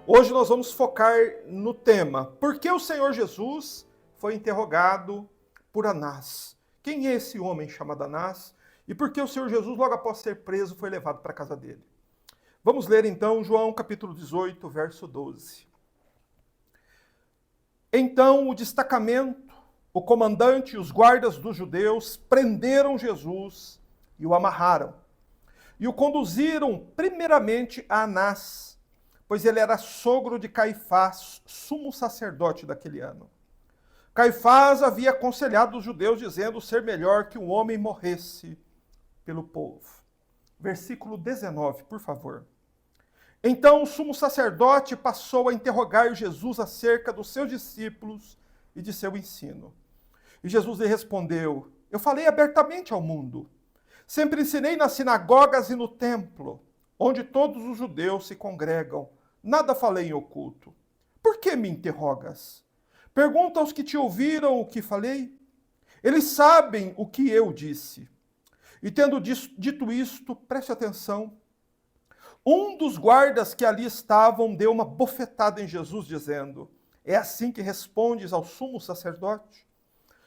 Hoje nós vamos focar no tema: por que o Senhor Jesus foi interrogado por Anás? Quem é esse homem chamado Anás? E por que o Senhor Jesus, logo após ser preso, foi levado para a casa dele? Vamos ler então João capítulo 18, verso 12. Então o destacamento, o comandante e os guardas dos judeus prenderam Jesus e o amarraram. E o conduziram primeiramente a Anás, pois ele era sogro de Caifás, sumo sacerdote daquele ano. Caifás havia aconselhado os judeus, dizendo ser melhor que um homem morresse pelo povo. Versículo 19, por favor. Então o sumo sacerdote passou a interrogar Jesus acerca dos seus discípulos e de seu ensino. E Jesus lhe respondeu: eu falei abertamente ao mundo. Sempre ensinei nas sinagogas e no templo, onde todos os judeus se congregam. Nada falei em oculto. Por que me interrogas? Pergunta aos que te ouviram o que falei. Eles sabem o que eu disse. E tendo dito isto, preste atenção. Um dos guardas que ali estavam deu uma bofetada em Jesus, dizendo: é assim que respondes ao sumo sacerdote?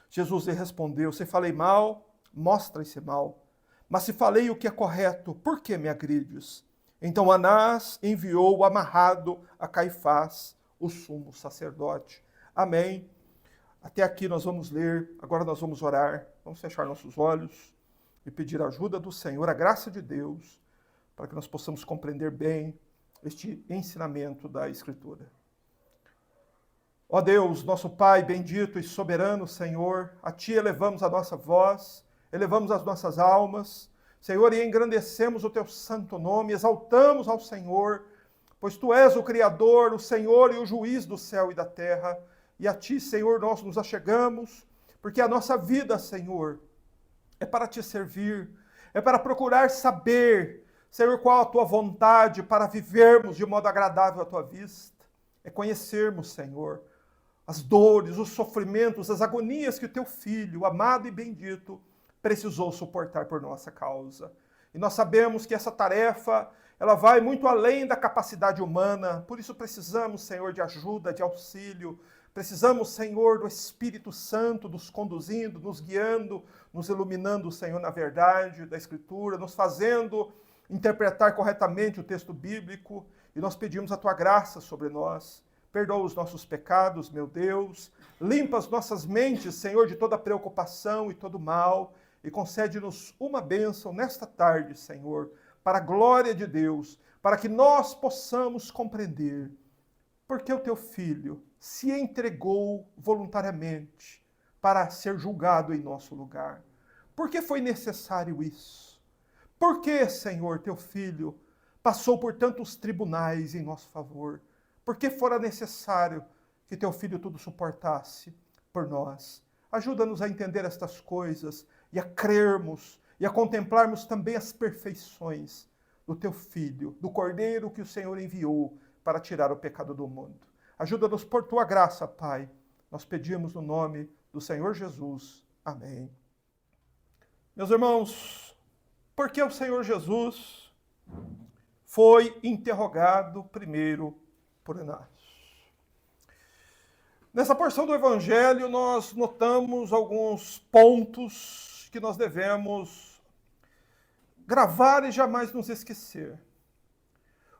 Jesus lhe respondeu: se falei mal, mostra esse mal. Mas se falei o que é correto, por que me agrides? Então Anás enviou amarrado a Caifás, o sumo sacerdote. Amém. Até aqui nós vamos ler, agora nós vamos orar, vamos fechar nossos olhos e pedir a ajuda do Senhor, a graça de Deus, para que nós possamos compreender bem este ensinamento da Escritura. Ó Deus, nosso Pai bendito e soberano, Senhor, a Ti elevamos a nossa voz, elevamos as nossas almas, Senhor, e engrandecemos o Teu santo nome, exaltamos ao Senhor, pois Tu és o Criador, o Senhor e o Juiz do céu e da terra, e a Ti, Senhor, nós nos achegamos, porque a nossa vida, Senhor, é para Te servir, é para procurar saber, Senhor, qual a Tua vontade para vivermos de modo agradável à Tua vista, é conhecermos, Senhor, as dores, os sofrimentos, as agonias que o Teu Filho, amado e bendito, precisou suportar por nossa causa. E nós sabemos que essa tarefa, ela vai muito além da capacidade humana, por isso precisamos, Senhor, de ajuda, de auxílio, precisamos, Senhor, do Espírito Santo nos conduzindo, nos guiando, nos iluminando, Senhor, na verdade da Escritura, nos fazendo interpretar corretamente o texto bíblico, e nós pedimos a Tua graça sobre nós. Perdoa os nossos pecados, meu Deus, limpa as nossas mentes, Senhor, de toda preocupação e todo mal, e concede-nos uma bênção nesta tarde, Senhor, para a glória de Deus, para que nós possamos compreender porque o Teu Filho se entregou voluntariamente para ser julgado em nosso lugar. Por que foi necessário isso? Por que, Senhor, Teu Filho passou por tantos tribunais em nosso favor? Por que fora necessário que Teu Filho tudo suportasse por nós? Ajuda-nos a entender estas coisas e a crermos e a contemplarmos também as perfeições do Teu Filho, do Cordeiro que o Senhor enviou para tirar o pecado do mundo. Ajuda-nos por Tua graça, Pai. Nós pedimos no nome do Senhor Jesus. Amém. Meus irmãos, por que o Senhor Jesus foi interrogado primeiro por Anás? Nessa porção do Evangelho, nós notamos alguns pontos que nós devemos gravar e jamais nos esquecer.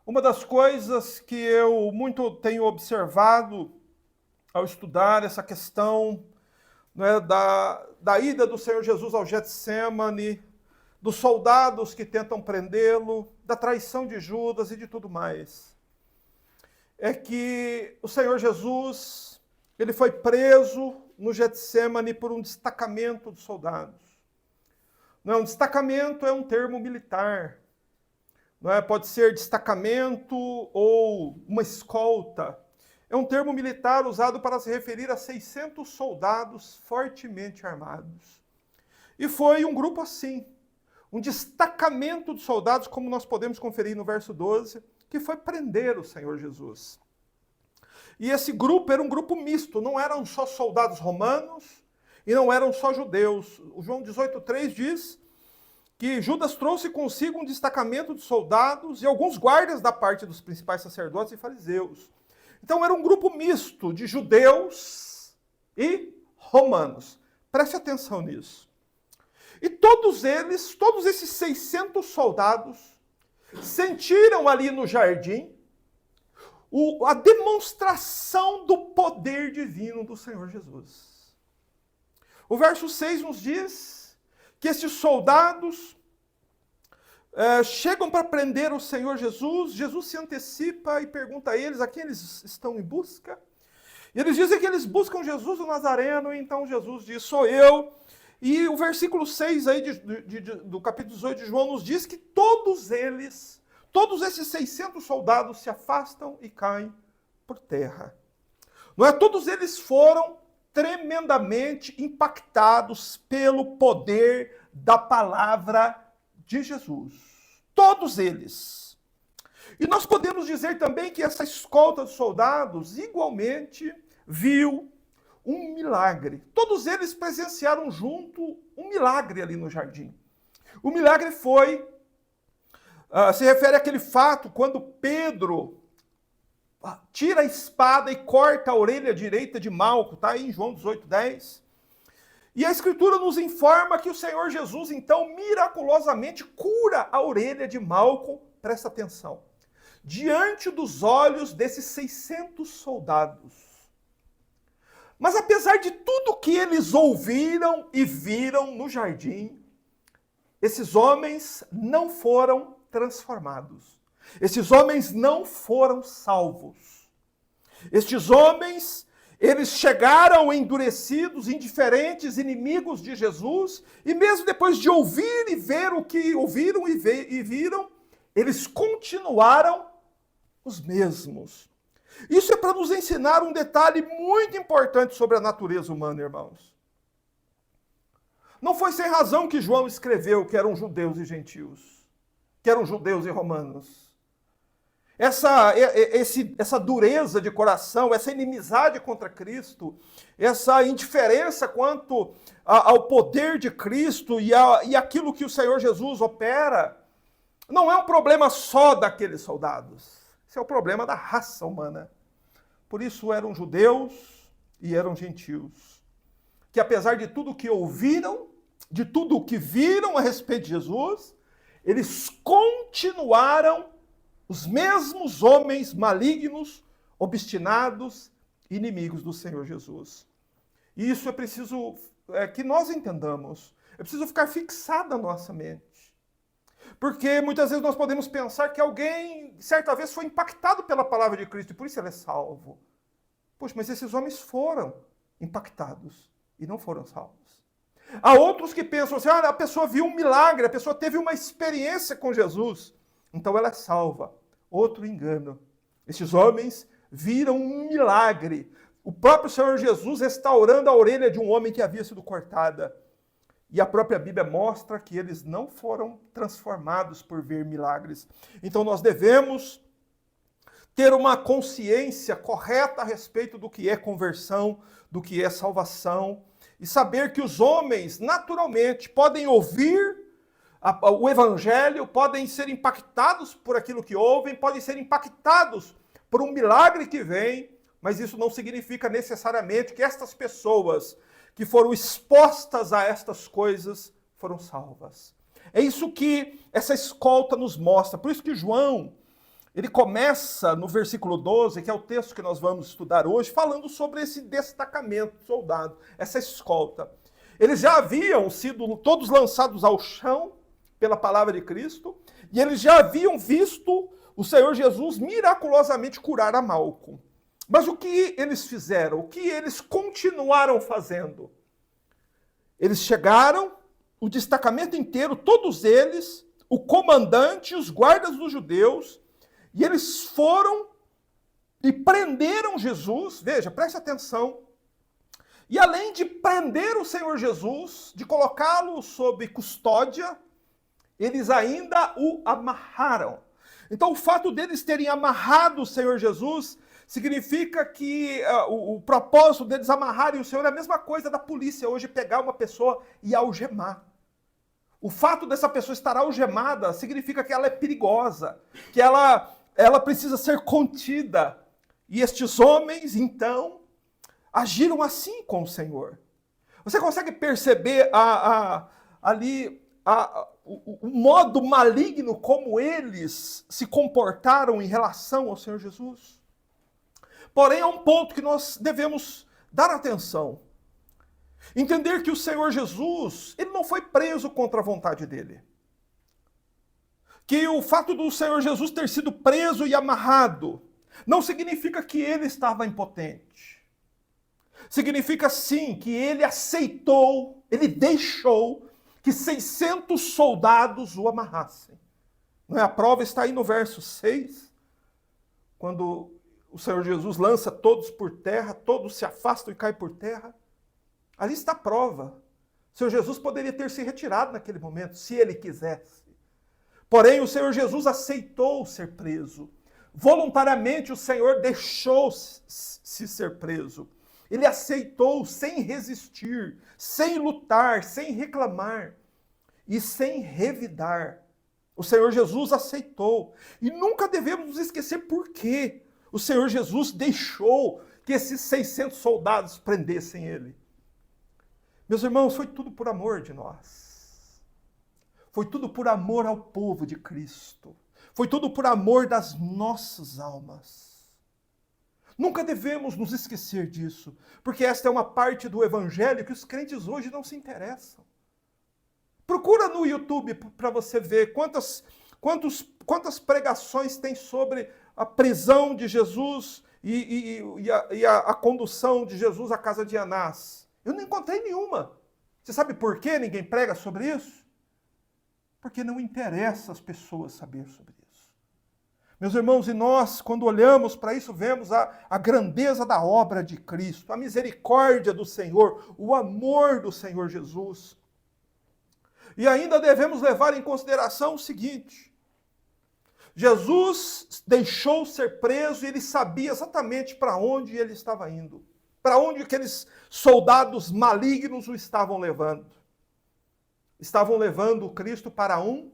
Uma das coisas que eu muito tenho observado ao estudar essa questão, né, da ida do Senhor Jesus ao Getsêmani, dos soldados que tentam prendê-lo, da traição de Judas e de tudo mais, é que o Senhor Jesus, ele foi preso no Getsêmani por um destacamento de soldados. Não é um destacamento, é um termo militar. Não é? Pode ser destacamento ou uma escolta. É um termo militar usado para se referir a 600 soldados fortemente armados. E foi um grupo assim, um destacamento de soldados, como nós podemos conferir no verso 12, que foi prender o Senhor Jesus. E esse grupo era um grupo misto, não eram só soldados romanos e não eram só judeus. O João 18,3 diz que Judas trouxe consigo um destacamento de soldados e alguns guardas da parte dos principais sacerdotes e fariseus. Então era um grupo misto de judeus e romanos. Preste atenção nisso. E todos eles, todos esses 600 soldados, sentiram ali no jardim a demonstração do poder divino do Senhor Jesus. O verso 6 nos diz que esses soldados chegam para prender o Senhor Jesus. Jesus se antecipa e pergunta a eles a quem eles estão em busca. E eles dizem que eles buscam Jesus o Nazareno, e então Jesus diz, sou eu. E o versículo 6 aí do capítulo 18 de João nos diz que todos esses 600 soldados se afastam e caem por terra. Não é? Todos eles foram tremendamente impactados pelo poder da palavra de Jesus. Todos eles. E nós podemos dizer também que essa escolta de soldados igualmente viu um milagre. Todos eles presenciaram junto um milagre ali no jardim. O milagre se refere àquele fato quando Pedro tira a espada e corta a orelha direita de Malco, está aí em João 18:10. E a Escritura nos informa que o Senhor Jesus, então, miraculosamente cura a orelha de Malco, presta atenção, diante dos olhos desses 600 soldados. Mas apesar de tudo que eles ouviram e viram no jardim, esses homens não foram transformados. Esses homens não foram salvos. Estes homens, eles chegaram endurecidos, indiferentes, inimigos de Jesus, e mesmo depois de ouvir e ver o que ouviram e viram, eles continuaram os mesmos. Isso é para nos ensinar um detalhe muito importante sobre a natureza humana, irmãos. Não foi sem razão que João escreveu que eram judeus e gentios, que eram judeus e romanos. Essa dureza de coração, essa inimizade contra Cristo, essa indiferença quanto ao poder de Cristo e aquilo que o Senhor Jesus opera, não é um problema só daqueles soldados. Esse é o problema da raça humana. Por isso eram judeus e eram gentios, que apesar de tudo que ouviram, de tudo o que viram a respeito de Jesus, eles continuaram os mesmos homens malignos, obstinados, inimigos do Senhor Jesus. E isso é preciso que nós entendamos, é preciso ficar fixado na nossa mente. Porque muitas vezes nós podemos pensar que alguém, certa vez, foi impactado pela palavra de Cristo e por isso ele é salvo. Poxa, mas esses homens foram impactados e não foram salvos. Há outros que pensam assim, a pessoa viu um milagre, a pessoa teve uma experiência com Jesus, então ela é salva. Outro engano. Esses homens viram um milagre. O próprio Senhor Jesus restaurando a orelha de um homem que havia sido cortada. E a própria Bíblia mostra que eles não foram transformados por ver milagres. Então nós devemos ter uma consciência correta a respeito do que é conversão, do que é salvação, e saber que os homens, naturalmente, podem ouvir o Evangelho, podem ser impactados por aquilo que ouvem, podem ser impactados por um milagre que vem, mas isso não significa necessariamente que estas pessoas que foram expostas a estas coisas foram salvas. É isso que essa escolta nos mostra. Por isso que João, ele começa no versículo 12, que é o texto que nós vamos estudar hoje, falando sobre esse destacamento de soldado, essa escolta. Eles já haviam sido todos lançados ao chão pela palavra de Cristo, e eles já haviam visto o Senhor Jesus miraculosamente curar a Malco. Mas o que eles fizeram? O que eles continuaram fazendo? Eles chegaram, o destacamento inteiro, todos eles, o comandante, os guardas dos judeus, e eles foram e prenderam Jesus. Veja, preste atenção. E além de prender o Senhor Jesus, de colocá-lo sob custódia, eles ainda o amarraram. Então o fato deles terem amarrado o Senhor Jesus significa que o propósito deles amarrarem o Senhor é a mesma coisa da polícia hoje pegar uma pessoa e algemar. O fato dessa pessoa estar algemada significa que ela é perigosa, que ela precisa ser contida. E estes homens, então, agiram assim com o Senhor. Você consegue perceber ali o modo maligno como eles se comportaram em relação ao Senhor Jesus? Porém, há um ponto que nós devemos dar atenção. Entender que o Senhor Jesus, ele não foi preso contra a vontade dele. Que o fato do Senhor Jesus ter sido preso e amarrado não significa que ele estava impotente. Significa sim que ele aceitou, ele deixou que 600 soldados o amarrassem. Não é? A prova está aí no verso 6, quando o Senhor Jesus lança todos por terra, todos se afastam e caem por terra. Ali está a prova. O Senhor Jesus poderia ter se retirado naquele momento, se ele quisesse. Porém, o Senhor Jesus aceitou ser preso. Voluntariamente, o Senhor deixou-se ser preso. Ele aceitou sem resistir, sem lutar, sem reclamar e sem revidar. O Senhor Jesus aceitou. E nunca devemos nos esquecer por quê o Senhor Jesus deixou que esses 600 soldados prendessem ele. Meus irmãos, foi tudo por amor de nós. Foi tudo por amor ao povo de Cristo. Foi tudo por amor das nossas almas. Nunca devemos nos esquecer disso, porque esta é uma parte do evangelho que os crentes hoje não se interessam. Procura no YouTube para você ver quantas pregações tem sobre a prisão de Jesus e a condução de Jesus à casa de Anás. Eu não encontrei nenhuma. Você sabe por que ninguém prega sobre isso? Porque não interessa as pessoas saber sobre isso. Meus irmãos, e nós, quando olhamos para isso, vemos a grandeza da obra de Cristo, a misericórdia do Senhor, o amor do Senhor Jesus. E ainda devemos levar em consideração o seguinte: Jesus deixou ser preso e ele sabia exatamente para onde ele estava indo, para onde aqueles soldados malignos o estavam levando. Estavam levando o Cristo para um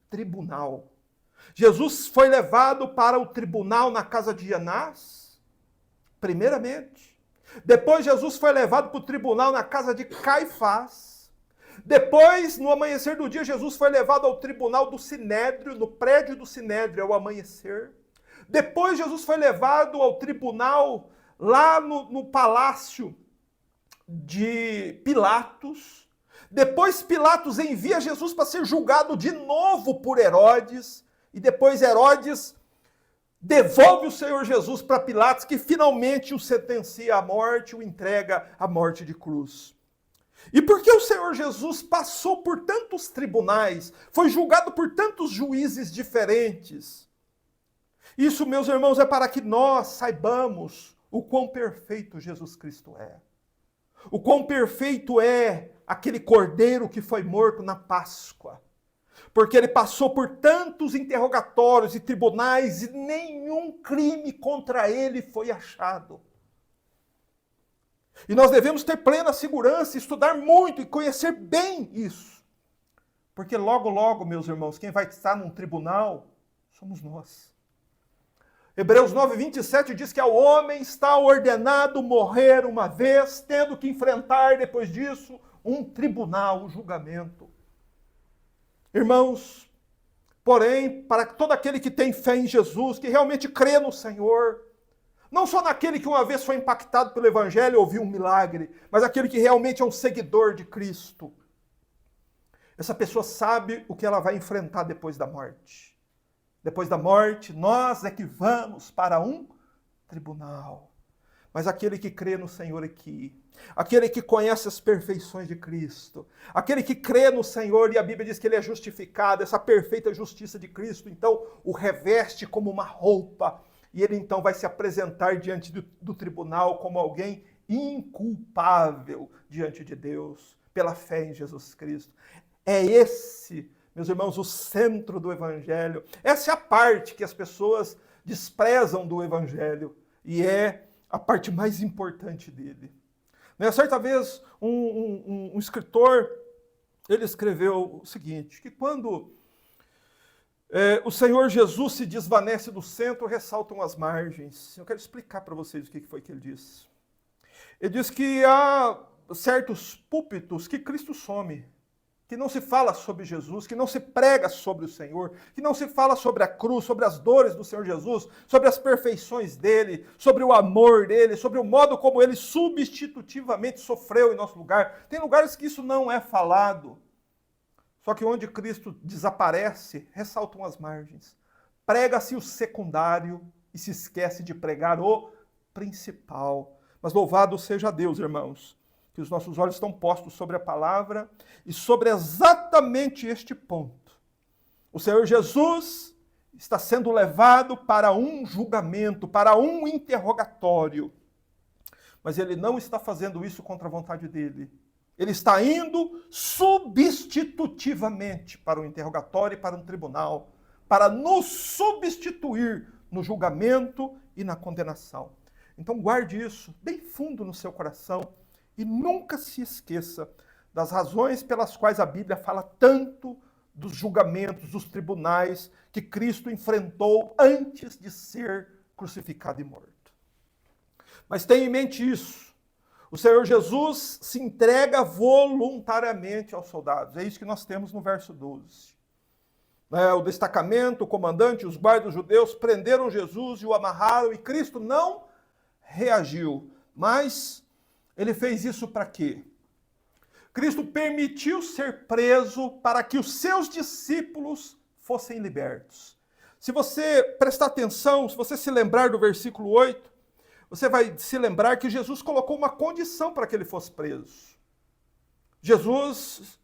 tribunal. Jesus foi levado para o tribunal na casa de Anás, primeiramente. Depois Jesus foi levado para o tribunal na casa de Caifás. Depois, no amanhecer do dia, Jesus foi levado ao tribunal do Sinédrio, no prédio do Sinédrio, ao amanhecer. Depois Jesus foi levado ao tribunal lá no palácio de Pilatos. Depois Pilatos envia Jesus para ser julgado de novo por Herodes. E depois Herodes devolve o Senhor Jesus para Pilatos, que finalmente o sentencia à morte, o entrega à morte de cruz. E por que o Senhor Jesus passou por tantos tribunais, foi julgado por tantos juízes diferentes? Isso, meus irmãos, é para que nós saibamos o quão perfeito Jesus Cristo é. O quão perfeito é aquele cordeiro que foi morto na Páscoa. Porque ele passou por tantos interrogatórios e tribunais e nenhum crime contra ele foi achado. E nós devemos ter plena segurança, estudar muito e conhecer bem isso. Porque logo, logo, meus irmãos, quem vai estar num tribunal somos nós. Hebreus 9:27 diz que ao homem está ordenado morrer uma vez, tendo que enfrentar depois disso um tribunal, um julgamento. Irmãos, porém, para todo aquele que tem fé em Jesus, que realmente crê no Senhor, não só naquele que uma vez foi impactado pelo Evangelho e ouviu um milagre, mas aquele que realmente é um seguidor de Cristo, essa pessoa sabe o que ela vai enfrentar depois da morte. Depois da morte, nós é que vamos para um tribunal. Mas aquele que crê no Senhor aqui, aquele que conhece as perfeições de Cristo, aquele que crê no Senhor, e a Bíblia diz que ele é justificado, essa perfeita justiça de Cristo, então o reveste como uma roupa, e ele então vai se apresentar diante do tribunal como alguém inculpável diante de Deus, pela fé em Jesus Cristo. É esse, meus irmãos, o centro do Evangelho. Essa é a parte que as pessoas desprezam do Evangelho, e é a parte mais importante dele. Certa vez, um escritor, ele escreveu o seguinte, que quando o Senhor Jesus se desvanece do centro, ressaltam as margens. Eu quero explicar para vocês o que foi que ele disse. Ele diz que há certos púlpitos que Cristo some, que não se fala sobre Jesus, que não se prega sobre o Senhor, que não se fala sobre a cruz, sobre as dores do Senhor Jesus, sobre as perfeições dele, sobre o amor dele, sobre o modo como ele substitutivamente sofreu em nosso lugar. Tem lugares que isso não é falado. Só que onde Cristo desaparece, ressaltam as margens. Prega-se o secundário e se esquece de pregar o principal. Mas louvado seja Deus, irmãos, que os nossos olhos estão postos sobre a palavra e sobre exatamente este ponto. O Senhor Jesus está sendo levado para um julgamento, para um interrogatório. Mas ele não está fazendo isso contra a vontade dele. Ele está indo substitutivamente para o interrogatório e para um tribunal, para nos substituir no julgamento e na condenação. Então guarde isso bem fundo no seu coração e nunca se esqueça das razões pelas quais a Bíblia fala tanto dos julgamentos, dos tribunais que Cristo enfrentou antes de ser crucificado e morto. Mas tenha em mente isso. O Senhor Jesus se entrega voluntariamente aos soldados. É isso que nós temos no verso 12. O destacamento, o comandante, os guardas judeus prenderam Jesus e o amarraram, e Cristo não reagiu. Mas ele fez isso para quê? Cristo permitiu ser preso para que os seus discípulos fossem libertos. Se você prestar atenção, se você se lembrar do versículo 8, você vai se lembrar que Jesus colocou uma condição para que ele fosse preso. Jesus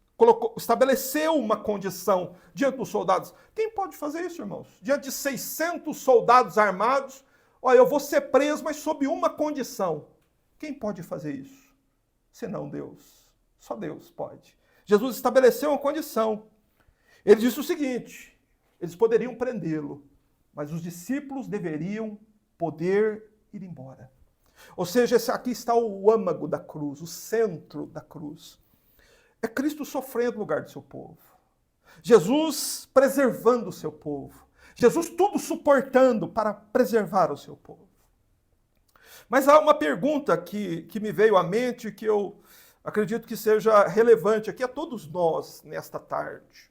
estabeleceu uma condição diante dos soldados. Quem pode fazer isso, irmãos? Diante de 600 soldados armados, olha, eu vou ser preso, mas sob uma condição. Quem pode fazer isso? Senão Deus. Só Deus pode. Jesus estabeleceu uma condição. Ele disse o seguinte, eles poderiam prendê-lo, mas os discípulos deveriam poder ir embora. Ou seja, aqui está o âmago da cruz, o centro da cruz. É Cristo sofrendo no lugar do seu povo. Jesus preservando o seu povo. Jesus tudo suportando para preservar o seu povo. Mas há uma pergunta que me veio à mente que eu acredito que seja relevante aqui a todos nós nesta tarde.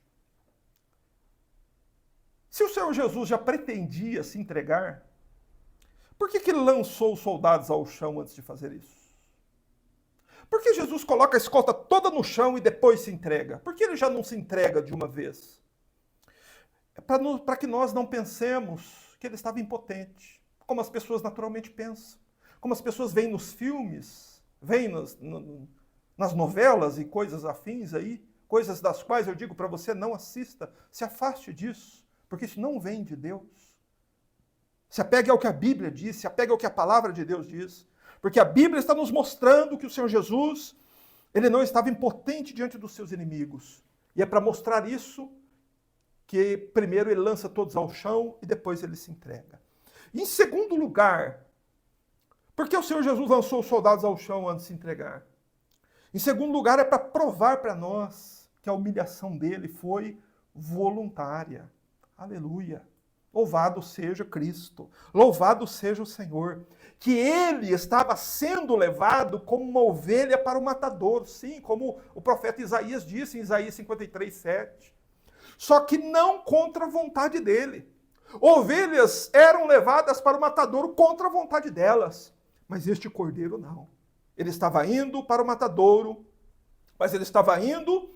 Se o Senhor Jesus já pretendia se entregar, por que ele lançou os soldados ao chão antes de fazer isso? Por que Jesus coloca a escolta toda no chão e depois se entrega? Por que ele já não se entrega de uma vez? É para que nós não pensemos que ele estava impotente, como as pessoas naturalmente pensam, como as pessoas veem nos filmes, veem nas novelas e coisas afins aí, coisas das quais eu digo para você, não assista, se afaste disso, porque isso não vem de Deus. Se apegue ao que a Bíblia diz, se apegue ao que a palavra de Deus diz. Porque a Bíblia está nos mostrando que o Senhor Jesus, ele não estava impotente diante dos seus inimigos. E é para mostrar isso que primeiro ele lança todos ao chão e depois ele se entrega. E em segundo lugar, por que o Senhor Jesus lançou os soldados ao chão antes de se entregar? Em segundo lugar, é para provar para nós que a humilhação dele foi voluntária. Aleluia! Louvado seja Cristo, louvado seja o Senhor, que ele estava sendo levado como uma ovelha para o matador, sim, como o profeta Isaías disse em Isaías 53:7. Só que não contra a vontade dele. Ovelhas eram levadas para o matadouro contra a vontade delas, mas este cordeiro não. Ele estava indo para o matadouro, mas ele estava indo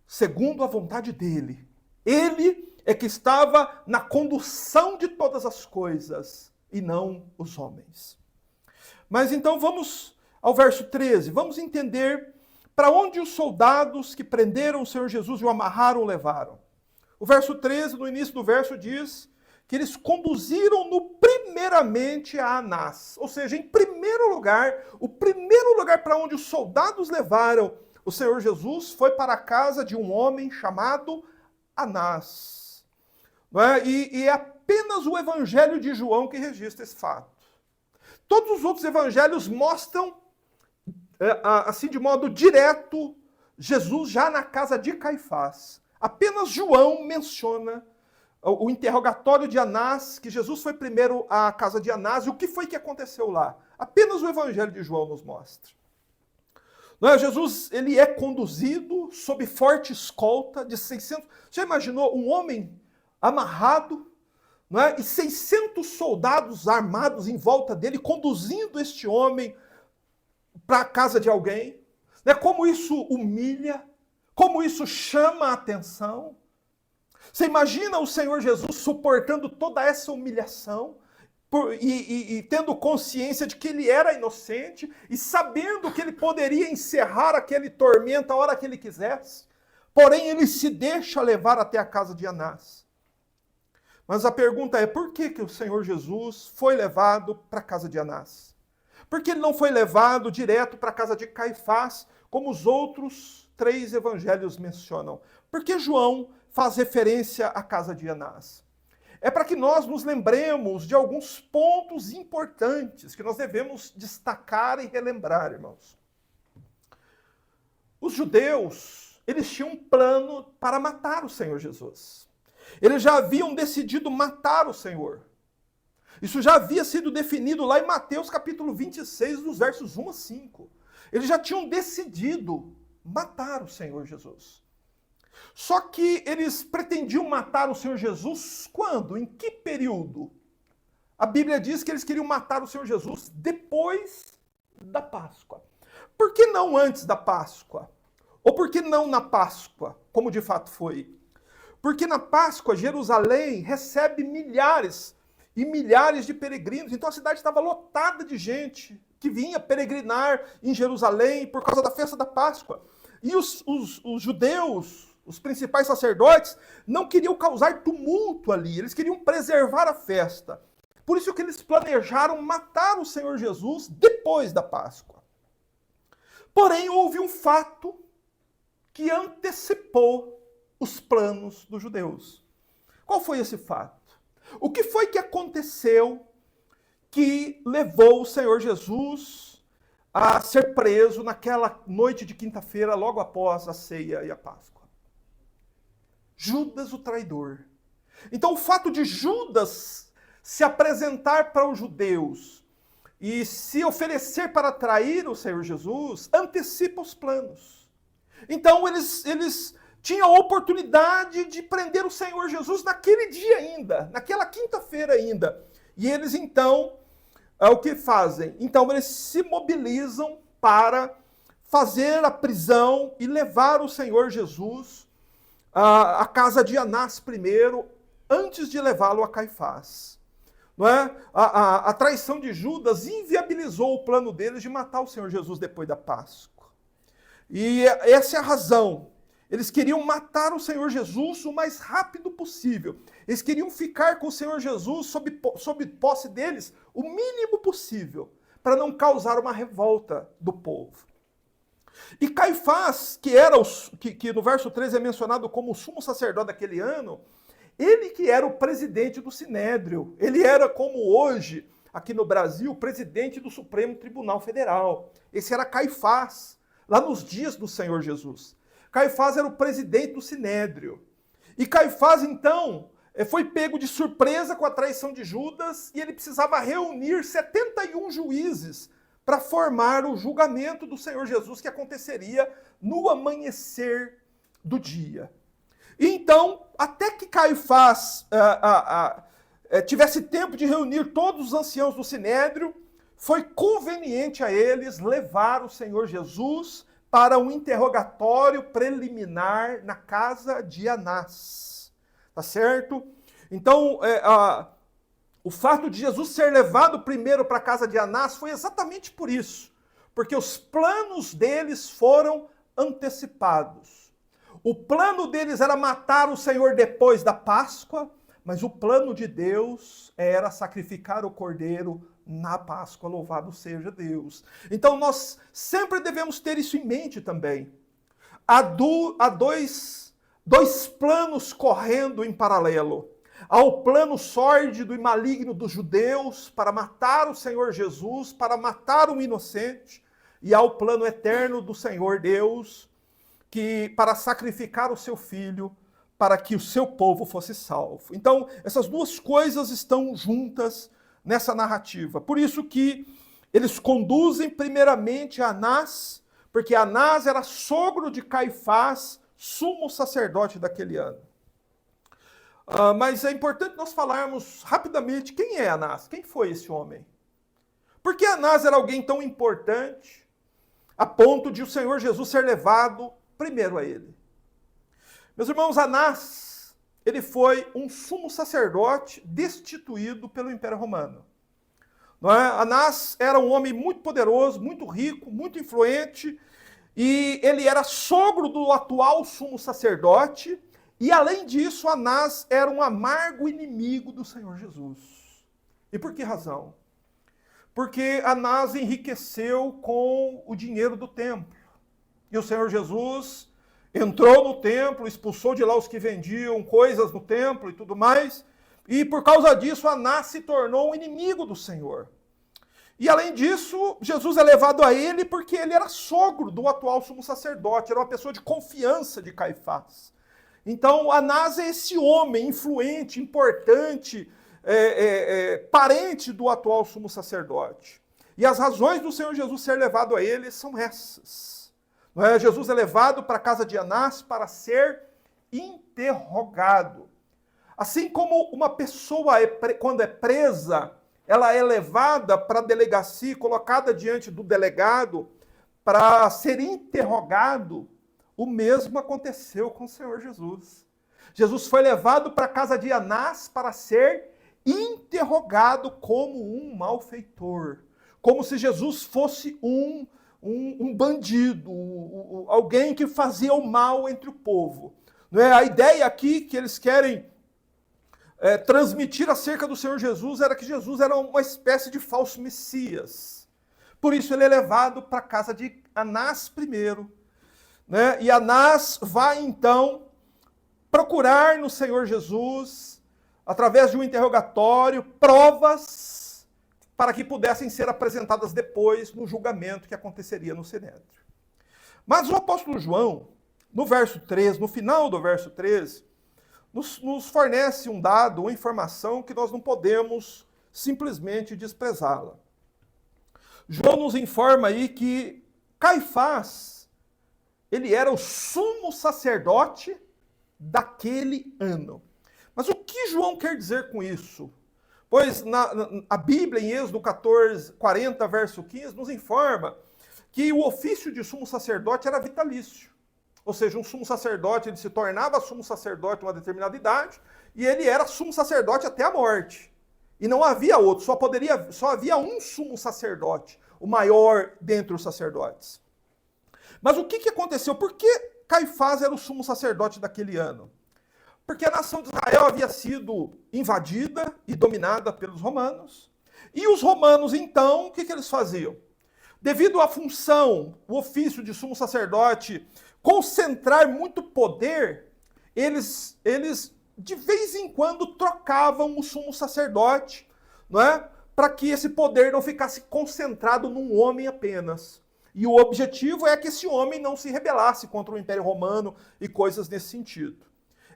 segundo a vontade dele. Ele é que estava na condução de todas as coisas, e não os homens. Mas então vamos ao verso 13, vamos entender para onde os soldados que prenderam o Senhor Jesus e o amarraram o levaram. O verso 13, no início do verso, diz que eles conduziram-no primeiramente a Anás. Ou seja, em primeiro lugar, o primeiro lugar para onde os soldados levaram o Senhor Jesus foi para a casa de um homem chamado Anás. E é apenas o Evangelho de João que registra esse fato. Todos os outros evangelhos mostram, assim de modo direto, Jesus já na casa de Caifás. Apenas João menciona o interrogatório de Anás, que Jesus foi primeiro à casa de Anás, e o que foi que aconteceu lá? Apenas o Evangelho de João nos mostra. Não é? Jesus, ele é conduzido sob forte escolta de 600... Já imaginou um homem amarrado, não é? E 600 soldados armados em volta dele, conduzindo este homem para a casa de alguém? Não é? Como isso humilha, como isso chama a atenção. Você imagina o Senhor Jesus suportando toda essa humilhação e tendo consciência de que ele era inocente e sabendo que ele poderia encerrar aquele tormento a hora que ele quisesse. Porém, ele se deixa levar até a casa de Anás. Mas a pergunta é, por que o Senhor Jesus foi levado para a casa de Anás? Por que ele não foi levado direto para a casa de Caifás, como os outros 3 evangelhos mencionam? Porque João faz referência à casa de Anás. É para que nós nos lembremos de alguns pontos importantes que nós devemos destacar e relembrar, irmãos. Os judeus, eles tinham um plano para matar o Senhor Jesus. Eles já haviam decidido matar o Senhor. Isso já havia sido definido lá em Mateus capítulo 26, dos versos 1 a 5. Eles já tinham decidido matar o Senhor Jesus. Só que eles pretendiam matar o Senhor Jesus quando? Em que período? A Bíblia diz que eles queriam matar o Senhor Jesus depois da Páscoa. Por que não antes da Páscoa? Ou por que não na Páscoa, como de fato foi? Porque na Páscoa, Jerusalém recebe milhares e milhares de peregrinos. Então a cidade estava lotada de gente que vinha peregrinar em Jerusalém por causa da festa da Páscoa. E os judeus, os principais sacerdotes, não queriam causar tumulto ali, eles queriam preservar a festa. Por isso que eles planejaram matar o Senhor Jesus depois da Páscoa. Porém, houve um fato que antecipou os planos dos judeus. Qual foi esse fato? O que foi que aconteceu que levou o Senhor Jesus a ser preso naquela noite de quinta-feira, logo após a ceia e a Páscoa? Judas, o traidor. Então, o fato de Judas se apresentar para os judeus e se oferecer para trair o Senhor Jesus antecipa os planos. Então, eles tinham a oportunidade de prender o Senhor Jesus naquele dia ainda, naquela quinta-feira ainda. E eles, então, o que fazem? Então, eles se mobilizam para fazer a prisão e levar o Senhor Jesus à casa de Anás primeiro, antes de levá-lo a Caifás. Não é? A traição de Judas inviabilizou o plano deles de matar o Senhor Jesus depois da Páscoa. E essa é a razão. Eles queriam matar o Senhor Jesus o mais rápido possível. Eles queriam ficar com o Senhor Jesus sob posse deles o mínimo possível, para não causar uma revolta do povo. E Caifás, que no verso 13 é mencionado como o sumo sacerdote daquele ano, ele que era o presidente do Sinédrio, ele era como hoje, aqui no Brasil, o presidente do Supremo Tribunal Federal. Esse era Caifás, lá nos dias do Senhor Jesus. Caifás era o presidente do Sinédrio. E Caifás, então, foi pego de surpresa com a traição de Judas e ele precisava reunir 71 juízes para formar o julgamento do Senhor Jesus que aconteceria no amanhecer do dia. E então, até que Caifás tivesse tempo de reunir todos os anciãos do Sinédrio, foi conveniente a eles levar o Senhor Jesus para um interrogatório preliminar na casa de Anás. Tá certo? Então, o fato de Jesus ser levado primeiro para a casa de Anás foi exatamente por isso. Porque os planos deles foram antecipados. O plano deles era matar o Senhor depois da Páscoa, mas o plano de Deus era sacrificar o cordeiro na Páscoa, louvado seja Deus. Então nós sempre devemos ter isso em mente também. Há dois planos correndo em paralelo. Há o plano sórdido e maligno dos judeus para matar o Senhor Jesus, para matar um inocente, e há o plano eterno do Senhor Deus para sacrificar o seu filho para que o seu povo fosse salvo. Então, essas duas coisas estão juntas nessa narrativa. Por isso que eles conduzem primeiramente a Anás, porque Anás era sogro de Caifás, sumo sacerdote daquele ano. Mas é importante nós falarmos rapidamente quem é Anás, quem foi esse homem. Por que Anás era alguém tão importante a ponto de o Senhor Jesus ser levado primeiro a ele? Meus irmãos, Anás, ele foi um sumo sacerdote destituído pelo Império Romano. Não é? Anás era um homem muito poderoso, muito rico, muito influente, e ele era sogro do atual sumo sacerdote, e além disso, Anás era um amargo inimigo do Senhor Jesus. E por que razão? Porque Anás enriqueceu com o dinheiro do templo. E o Senhor Jesus entrou no templo, expulsou de lá os que vendiam coisas no templo e tudo mais, e por causa disso, Anás se tornou um inimigo do Senhor. E além disso, Jesus é levado a ele porque ele era sogro do atual sumo sacerdote, era uma pessoa de confiança de Caifás. Então, Anás é esse homem influente, importante, parente do atual sumo sacerdote. E as razões do Senhor Jesus ser levado a ele são essas. Não é? Jesus é levado para a casa de Anás para ser interrogado. Assim como uma pessoa, quando é presa, ela é levada para a delegacia, colocada diante do delegado para ser interrogado, o mesmo aconteceu com o Senhor Jesus. Jesus foi levado para a casa de Anás para ser interrogado como um malfeitor, como se Jesus fosse um bandido, alguém que fazia o mal entre o povo. Não é? A ideia aqui que eles querem transmitir acerca do Senhor Jesus era que Jesus era uma espécie de falso Messias. Por isso ele é levado para a casa de Anás primeiro. Né? E Anás vai então procurar no Senhor Jesus, através de um interrogatório, provas para que pudessem ser apresentadas depois no julgamento que aconteceria no Sinédrio. Mas o apóstolo João, no verso 3, no final do verso 13, nos fornece um dado, uma informação que nós não podemos simplesmente desprezá-la. João nos informa aí que Caifás, ele era o sumo sacerdote daquele ano. Mas o que João quer dizer com isso? Pois a Bíblia, em Êxodo 40, verso 15, nos informa que o ofício de sumo sacerdote era vitalício. Ou seja, um sumo sacerdote, ele se tornava sumo sacerdote a uma determinada idade, e ele era sumo sacerdote até a morte. E não havia outro, só havia um sumo sacerdote, o maior dentre os sacerdotes. Mas o que aconteceu? Por que Caifás era o sumo sacerdote daquele ano? Porque a nação de Israel havia sido invadida e dominada pelos romanos. E os romanos, então, o que eles faziam? Devido à função, o ofício de sumo sacerdote, concentrar muito poder, eles de vez em quando trocavam o sumo sacerdote, não é? Para que esse poder não ficasse concentrado num homem apenas. E o objetivo é que esse homem não se rebelasse contra o Império Romano e coisas nesse sentido.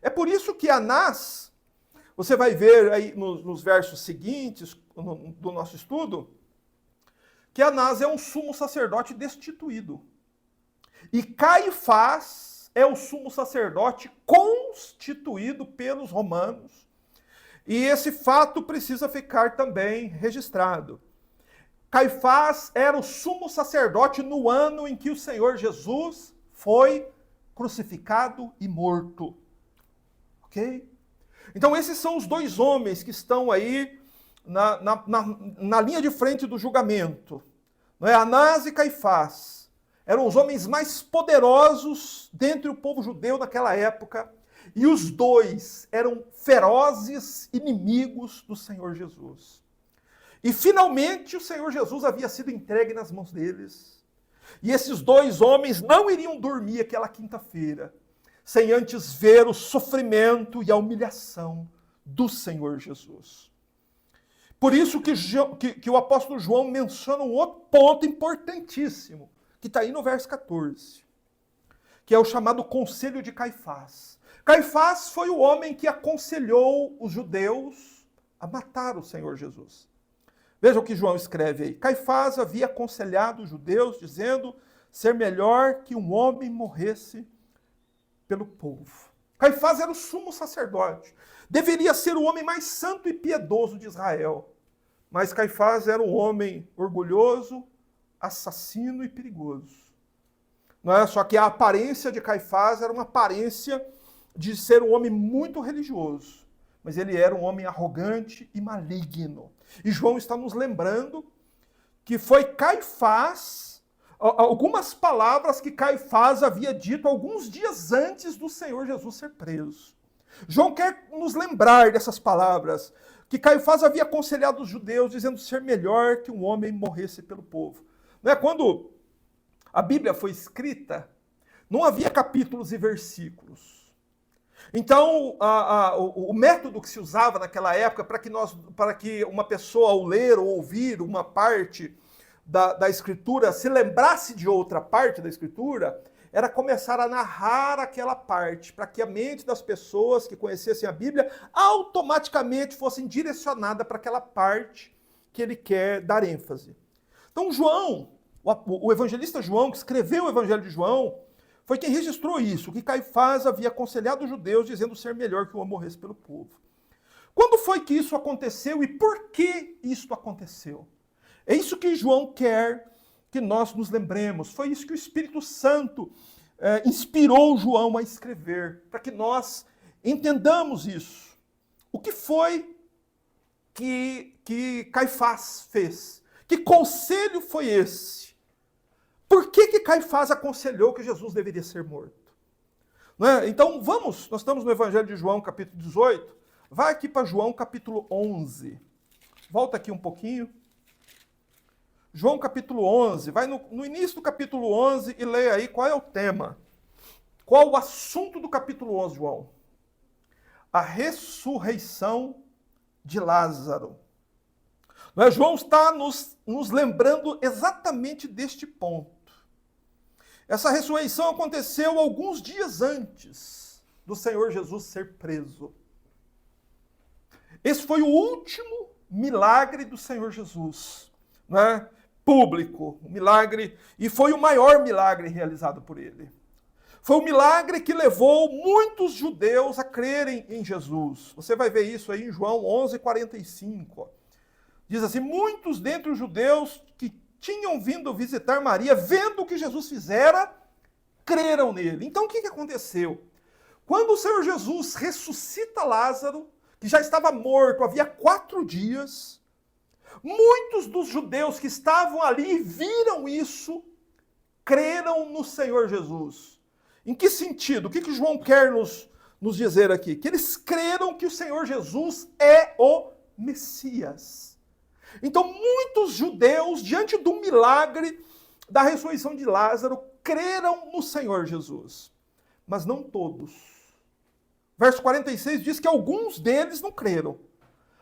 É por isso que Anás, você vai ver aí nos versos seguintes do nosso estudo, que Anás é um sumo sacerdote destituído. E Caifás é o sumo sacerdote constituído pelos romanos. E esse fato precisa ficar também registrado. Caifás era o sumo sacerdote no ano em que o Senhor Jesus foi crucificado e morto. Ok? Então esses são os dois homens que estão aí na linha de frente do julgamento. Não é? Anás e Caifás eram os homens mais poderosos dentre o povo judeu naquela época, e os dois eram ferozes inimigos do Senhor Jesus. E finalmente o Senhor Jesus havia sido entregue nas mãos deles. E esses dois homens não iriam dormir aquela quinta-feira sem antes ver o sofrimento e a humilhação do Senhor Jesus. Por isso que o apóstolo João menciona um outro ponto importantíssimo, que está aí no verso 14. que é o chamado Conselho de Caifás. Caifás foi o homem que aconselhou os judeus a matar o Senhor Jesus. Veja o que João escreve aí. Caifás havia aconselhado os judeus, dizendo ser melhor que um homem morresse pelo povo. Caifás era o sumo sacerdote. Deveria ser o homem mais santo e piedoso de Israel. Mas Caifás era um homem orgulhoso, assassino e perigoso. Não é? Só que a aparência de Caifás era uma aparência de ser um homem muito religioso. Mas ele era um homem arrogante e maligno. E João está nos lembrando que foi Caifás, algumas palavras que Caifás havia dito alguns dias antes do Senhor Jesus ser preso. João quer nos lembrar dessas palavras, que Caifás havia aconselhado os judeus, dizendo ser melhor que um homem morresse pelo povo. Não é? Quando a Bíblia foi escrita, não havia capítulos e versículos. Então, o método que se usava naquela época para que uma pessoa, ao ler ou ouvir uma parte da Escritura, se lembrasse de outra parte da Escritura, era começar a narrar aquela parte, para que a mente das pessoas que conhecessem a Bíblia automaticamente fossem direcionada para aquela parte que ele quer dar ênfase. Então, João, o evangelista João, que escreveu o Evangelho de João, foi quem registrou isso, que Caifás havia aconselhado os judeus, dizendo ser melhor que o homem morresse pelo povo. Quando foi que isso aconteceu e por que isso aconteceu? É isso que João quer que nós nos lembremos. Foi isso que o Espírito Santo inspirou João a escrever, para que nós entendamos isso. O que foi que Caifás fez? Que conselho foi esse? Por que Caifás aconselhou que Jesus deveria ser morto? Não é? Então, nós estamos no Evangelho de João, capítulo 18. Vai aqui para João, capítulo 11. Volta aqui um pouquinho. João, capítulo 11. Vai no início do capítulo 11 e leia aí qual é o tema. Qual o assunto do capítulo 11, João? A ressurreição de Lázaro. Não é? João está nos lembrando exatamente deste ponto. Essa ressurreição aconteceu alguns dias antes do Senhor Jesus ser preso. Esse foi o último milagre do Senhor Jesus, né? Público, um milagre, e foi o maior milagre realizado por ele. Foi um milagre que levou muitos judeus a crerem em Jesus. Você vai ver isso aí em João 11:45. Diz assim, muitos dentre os judeus que tinham vindo visitar Maria, vendo o que Jesus fizera, creram nele. Então o que aconteceu? Quando o Senhor Jesus ressuscita Lázaro, que já estava morto havia 4 dias, muitos dos judeus que estavam ali e viram isso, creram no Senhor Jesus. Em que sentido? O que João quer nos dizer aqui? Que eles creram que o Senhor Jesus é o Messias. Então, muitos judeus, diante do milagre da ressurreição de Lázaro, creram no Senhor Jesus. Mas não todos. Verso 46 diz que alguns deles não creram.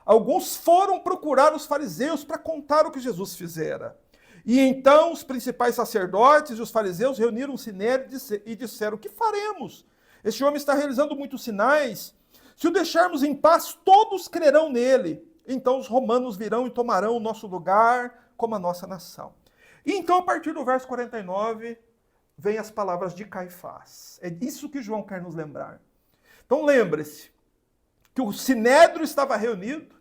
Alguns foram procurar os fariseus para contar o que Jesus fizera. E então os principais sacerdotes e os fariseus reuniram-se nele e disseram, o que faremos? Este homem está realizando muitos sinais. Se o deixarmos em paz, todos crerão nele. Então os romanos virão e tomarão o nosso lugar como a nossa nação. E então, a partir do verso 49, vem as palavras de Caifás. É isso que João quer nos lembrar. Então lembre-se que o Sinédrio estava reunido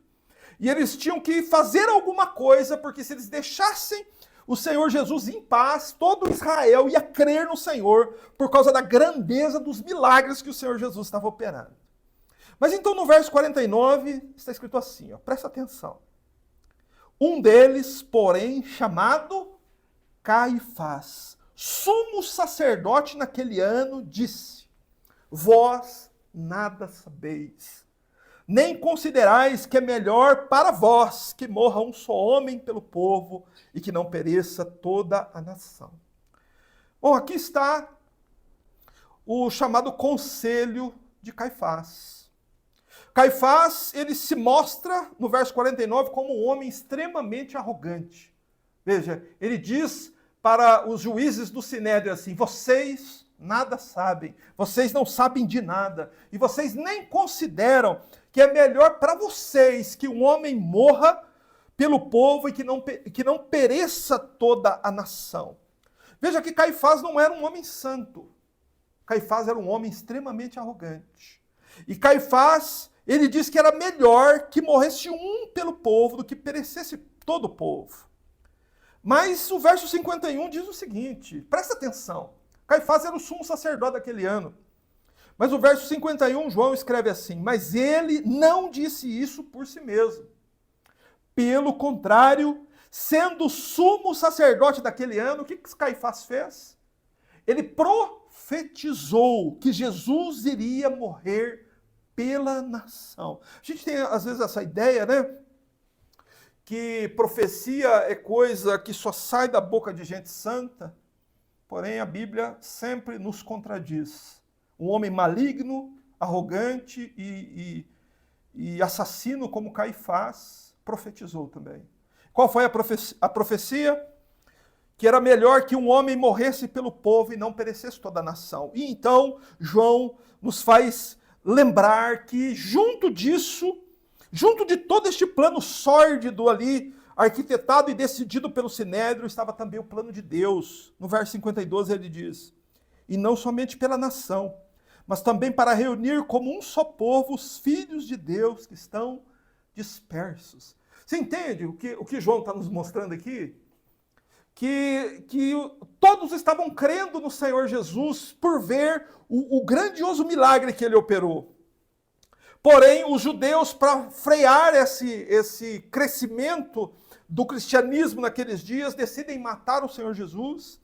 e eles tinham que fazer alguma coisa, porque se eles deixassem o Senhor Jesus em paz, todo Israel ia crer no Senhor por causa da grandeza dos milagres que o Senhor Jesus estava operando. Mas então no verso 49 está escrito assim, presta atenção. Um deles, porém, chamado Caifás, sumo sacerdote naquele ano, disse, vós nada sabeis, nem considerais que é melhor para vós que morra um só homem pelo povo e que não pereça toda a nação. Bom, aqui está o chamado conselho de Caifás. Caifás, ele se mostra, no verso 49, como um homem extremamente arrogante. Veja, ele diz para os juízes do Sinédrio assim, vocês nada sabem, vocês não sabem de nada, e vocês nem consideram que é melhor para vocês que um homem morra pelo povo e que não pereça toda a nação. Veja que Caifás não era um homem santo. Caifás era um homem extremamente arrogante. E Caifás, ele diz que era melhor que morresse um pelo povo do que perecesse todo o povo. Mas o verso 51 diz o seguinte, presta atenção. Caifás era o sumo sacerdote daquele ano. Mas o verso 51, João escreve assim, mas ele não disse isso por si mesmo. Pelo contrário, sendo sumo sacerdote daquele ano, o que Caifás fez? Ele profetizou que Jesus iria morrer pela nação. A gente tem, às vezes, essa ideia, né? Que profecia é coisa que só sai da boca de gente santa. Porém, a Bíblia sempre nos contradiz. Um homem maligno, arrogante e assassino como Caifás profetizou também. Qual foi a profecia? Que era melhor que um homem morresse pelo povo e não perecesse toda a nação. E então, João nos faz lembrar que junto disso, junto de todo este plano sórdido ali, arquitetado e decidido pelo Sinédrio, estava também o plano de Deus. No verso 52 ele diz, e não somente pela nação, mas também para reunir como um só povo os filhos de Deus que estão dispersos. Você entende o que João está nos mostrando aqui? Que todos estavam crendo no Senhor Jesus por ver o grandioso milagre que ele operou. Porém, os judeus, para frear esse crescimento do cristianismo naqueles dias, decidem matar o Senhor Jesus.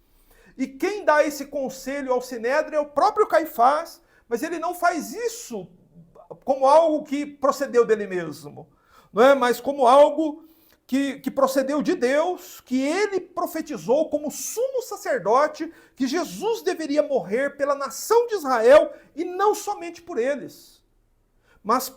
E quem dá esse conselho ao Sinédrio é o próprio Caifás, mas ele não faz isso como algo que procedeu dele mesmo, não é? Mas como algo que procedeu de Deus, que ele profetizou como sumo sacerdote que Jesus deveria morrer pela nação de Israel e não somente por eles. Mas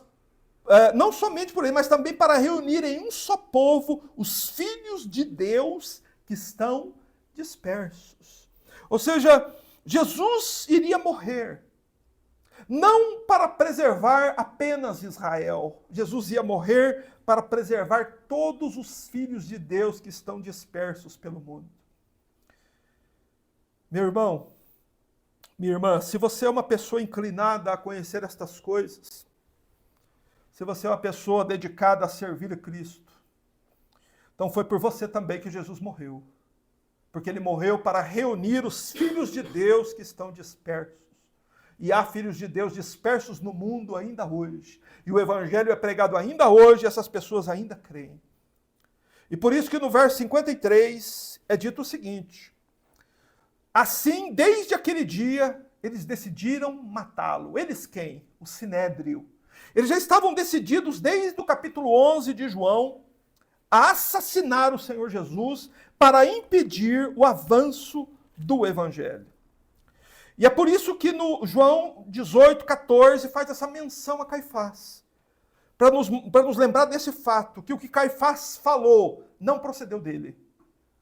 não somente por eles, mas também para reunir em um só povo os filhos de Deus que estão dispersos. Ou seja, Jesus iria morrer não para preservar apenas Israel. Jesus ia morrer para preservar todos os filhos de Deus que estão dispersos pelo mundo. Meu irmão, minha irmã, se você é uma pessoa inclinada a conhecer estas coisas, se você é uma pessoa dedicada a servir a Cristo, então foi por você também que Jesus morreu. Porque ele morreu para reunir os filhos de Deus que estão dispersos. E há filhos de Deus dispersos no mundo ainda hoje. E o evangelho é pregado ainda hoje, e essas pessoas ainda creem. E por isso que no verso 53 é dito o seguinte: assim, desde aquele dia, eles decidiram matá-lo. Eles quem? O Sinédrio. Eles já estavam decididos desde o capítulo 11 de João a assassinar o Senhor Jesus para impedir o avanço do evangelho. E é por isso que no João 18, 14, faz essa menção a Caifás. Para nos lembrar desse fato, que o que Caifás falou não procedeu dele,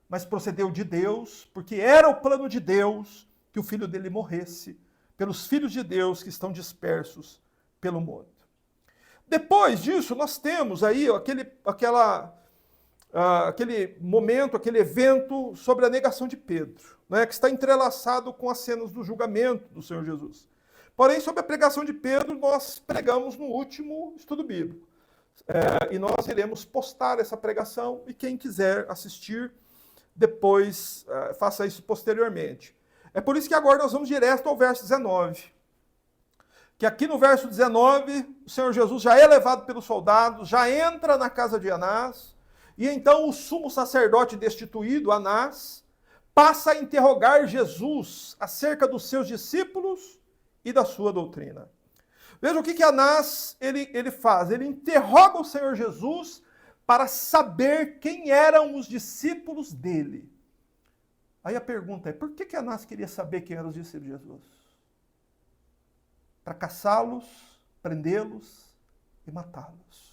mas procedeu de Deus, porque era o plano de Deus que o filho dele morresse pelos filhos de Deus que estão dispersos pelo mundo. Depois disso, nós temos aí aquele momento, aquele evento sobre a negação de Pedro, né, que está entrelaçado com as cenas do julgamento do Senhor Jesus. Porém, sobre a pregação de Pedro, nós pregamos no último estudo bíblico. E nós iremos postar essa pregação, e quem quiser assistir, depois faça isso posteriormente. É por isso que agora nós vamos direto ao verso 19. Que aqui no verso 19, o Senhor Jesus já é levado pelos soldados, já entra na casa de Anás, e então o sumo sacerdote destituído, Anás, passa a interrogar Jesus acerca dos seus discípulos e da sua doutrina. Veja o que Anás ele faz. Ele interroga o Senhor Jesus para saber quem eram os discípulos dele. Aí a pergunta é, por que Anás queria saber quem eram os discípulos de Jesus? Para caçá-los, prendê-los e matá-los.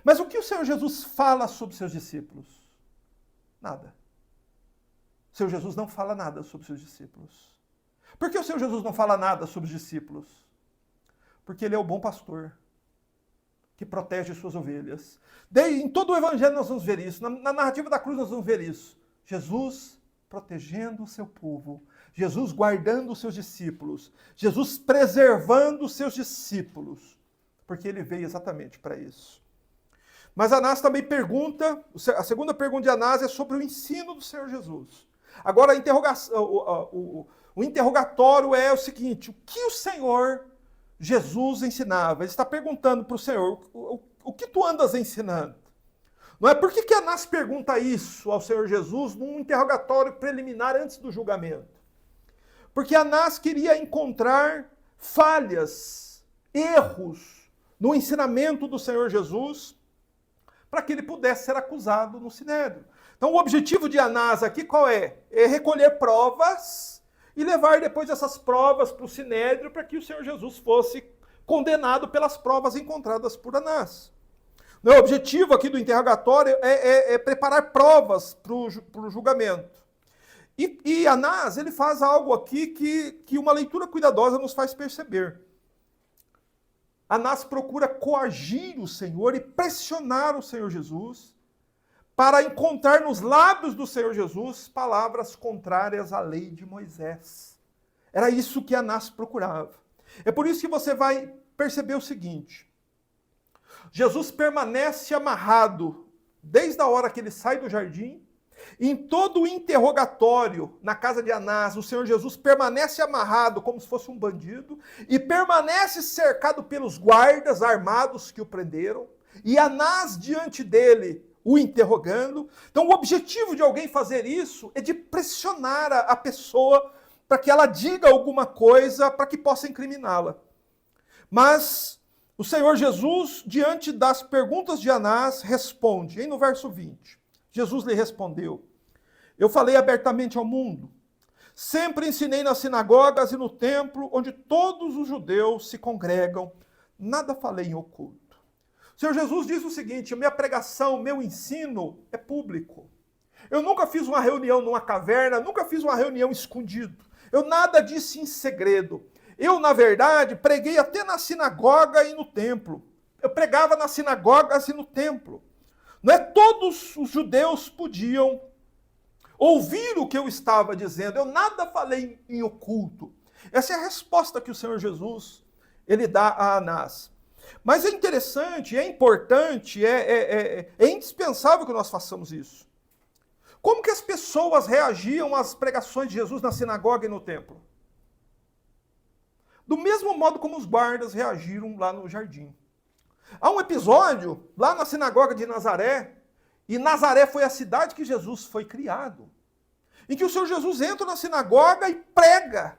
Mas o que o Senhor Jesus fala sobre seus discípulos? Nada. O Senhor Jesus não fala nada sobre seus discípulos. Por que o Senhor Jesus não fala nada sobre os discípulos? Porque ele é o bom pastor, que protege suas ovelhas. Em todo o evangelho nós vamos ver isso, na narrativa da cruz nós vamos ver isso. Jesus protegendo o seu povo, Jesus guardando os seus discípulos, Jesus preservando os seus discípulos, porque ele veio exatamente para isso. Mas Anás também pergunta, a segunda pergunta de Anás é sobre o ensino do Senhor Jesus. Agora o interrogatório é o seguinte: o que o Senhor Jesus ensinava? Ele está perguntando para o Senhor, o que tu andas ensinando? Não é? Por que Anás pergunta isso ao Senhor Jesus num interrogatório preliminar antes do julgamento? Porque Anás queria encontrar falhas, erros no ensinamento do Senhor Jesus para que ele pudesse ser acusado no Sinédrio. Então o objetivo de Anás aqui qual é? É recolher provas e levar depois essas provas para o Sinédrio para que o Senhor Jesus fosse condenado pelas provas encontradas por Anás. O objetivo aqui do interrogatório é preparar provas para o julgamento. E Anás, ele faz algo aqui que uma leitura cuidadosa nos faz perceber. Anás procura coagir o Senhor e pressionar o Senhor Jesus para encontrar nos lábios do Senhor Jesus palavras contrárias à lei de Moisés. Era isso que Anás procurava. É por isso que você vai perceber o seguinte: Jesus permanece amarrado desde a hora que ele sai do jardim. Em todo o interrogatório na casa de Anás, o Senhor Jesus permanece amarrado como se fosse um bandido e permanece cercado pelos guardas armados que o prenderam, e Anás diante dele o interrogando. Então o objetivo de alguém fazer isso é de pressionar a pessoa para que ela diga alguma coisa para que possa incriminá-la. Mas o Senhor Jesus, diante das perguntas de Anás, responde, no verso 20. Jesus lhe respondeu: eu falei abertamente ao mundo. Sempre ensinei nas sinagogas e no templo, onde todos os judeus se congregam. Nada falei em oculto. O Senhor Jesus diz o seguinte: a minha pregação, meu ensino é público. Eu nunca fiz uma reunião numa caverna, nunca fiz uma reunião escondido. Eu nada disse em segredo. Eu, na verdade, preguei até na sinagoga e no templo. Eu pregava nas sinagogas e no templo. Não é todos os judeus podiam ouvir o que eu estava dizendo. Eu nada falei em oculto. Essa é a resposta que o Senhor Jesus ele dá a Anás. Mas é interessante, é importante, é indispensável que nós façamos isso. Como que as pessoas reagiam às pregações de Jesus na sinagoga e no templo? Do mesmo modo como os guardas reagiram lá no jardim. Há um episódio lá na sinagoga de Nazaré, e Nazaré foi a cidade que Jesus foi criado, em que o Senhor Jesus entra na sinagoga e prega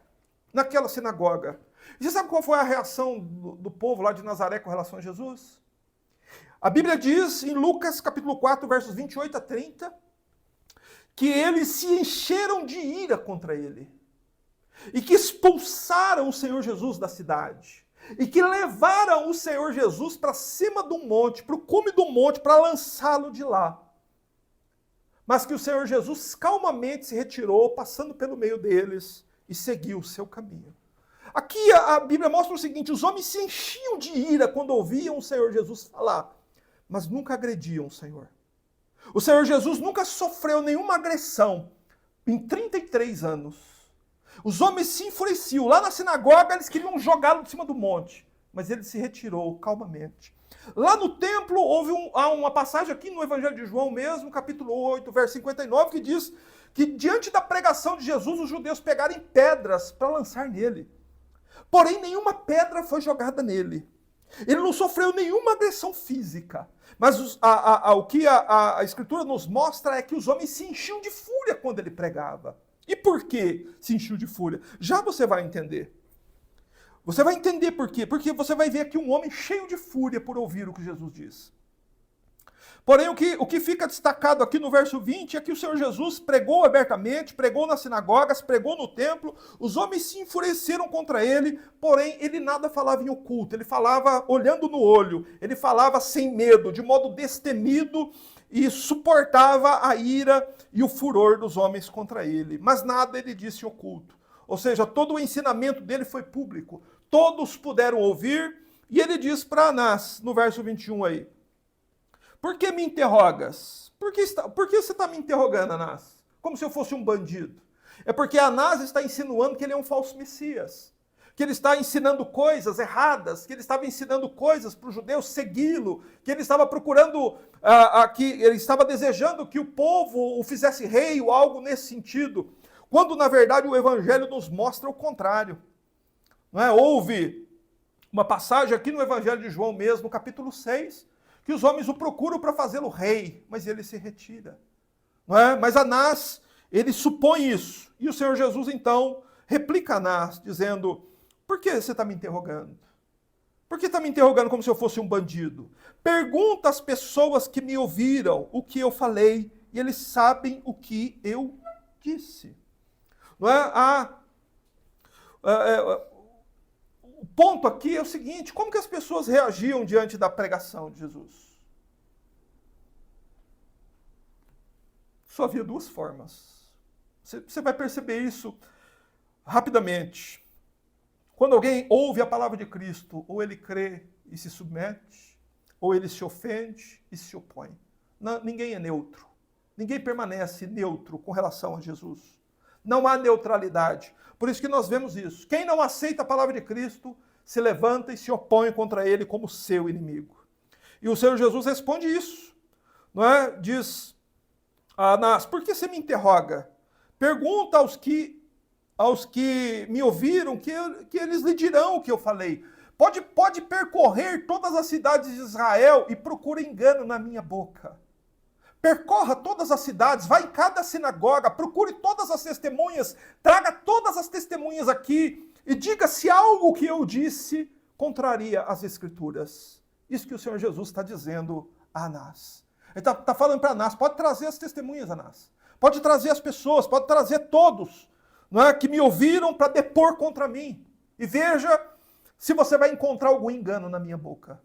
naquela sinagoga. E você sabe qual foi a reação do povo lá de Nazaré com relação a Jesus? A Bíblia diz em Lucas capítulo 4, versos 28 a 30, que eles se encheram de ira contra ele, e que expulsaram o Senhor Jesus da cidade. E que levaram o Senhor Jesus para cima do monte, para o cume do monte, para lançá-lo de lá. Mas que o Senhor Jesus calmamente se retirou, passando pelo meio deles, e seguiu o seu caminho. Aqui a Bíblia mostra o seguinte: os homens se enchiam de ira quando ouviam o Senhor Jesus falar, mas nunca agrediam o Senhor. O Senhor Jesus nunca sofreu nenhuma agressão em 33 anos. Os homens se enfureciam. Lá na sinagoga, eles queriam jogá-lo de cima do monte. Mas ele se retirou calmamente. Lá no templo, há uma passagem aqui no Evangelho de João mesmo, capítulo 8, verso 59, que diz que diante da pregação de Jesus, os judeus pegaram pedras para lançar nele. Porém, nenhuma pedra foi jogada nele. Ele não sofreu nenhuma agressão física. Mas o que a Escritura nos mostra é que os homens se enchiam de fúria quando ele pregava. E por que se encheu de fúria? Já você vai entender. Você vai entender por quê. Porque você vai ver aqui um homem cheio de fúria por ouvir o que Jesus diz. Porém, o que fica destacado aqui no verso 20 é que o Senhor Jesus pregou abertamente, pregou nas sinagogas, pregou no templo. Os homens se enfureceram contra ele, porém ele nada falava em oculto. Ele falava olhando no olho, ele falava sem medo, de modo destemido, e suportava a ira e o furor dos homens contra ele. Mas nada ele disse em oculto. ou seja, todo o ensinamento dele foi público. Todos puderam ouvir, e ele diz para Anás, no verso 21 aí, por que me interrogas? Por que você está me interrogando, Anás? Como se eu fosse um bandido. É porque Anás está insinuando que ele é um falso Messias, que ele está ensinando coisas erradas, que ele estava ensinando coisas para os judeus segui-lo, que ele estava procurando, que ele estava desejando que o povo o fizesse rei ou algo nesse sentido, quando na verdade o evangelho nos mostra o contrário. Não é? Houve uma passagem aqui no evangelho de João mesmo, no capítulo 6, que os homens o procuram para fazê-lo rei, mas ele se retira. Não é? Mas Anás, ele supõe isso. E o Senhor Jesus, então, replica a Anás, dizendo, por que você está me interrogando? Por que está me interrogando como se eu fosse um bandido? Pergunta às pessoas que me ouviram o que eu falei, e eles sabem o que eu disse. Não é? O ponto aqui é o seguinte, como que as pessoas reagiam diante da pregação de Jesus? Só havia duas formas. Você vai perceber isso rapidamente. Quando alguém ouve a palavra de Cristo, ou ele crê e se submete, ou ele se ofende e se opõe. Não, ninguém é neutro. Ninguém permanece neutro com relação a Jesus. Não há neutralidade. Por isso que nós vemos isso. Quem não aceita a palavra de Cristo se levanta e se opõe contra ele como seu inimigo. E o Senhor Jesus responde isso. Não é? Diz a Anás, por que você me interroga? Pergunta aos que me ouviram, que eles lhe dirão o que eu falei. Pode percorrer todas as cidades de Israel e procura engano na minha boca. Percorra todas as cidades, vá em cada sinagoga, procure todas as testemunhas, traga todas as testemunhas aqui e diga se algo que eu disse contraria as Escrituras. Isso que o Senhor Jesus está dizendo a Anás. Ele está falando para Anás, pode trazer as testemunhas, Anás. Pode trazer as pessoas, pode trazer todos, não é, que me ouviram para depor contra mim. E veja se você vai encontrar algum engano na minha boca.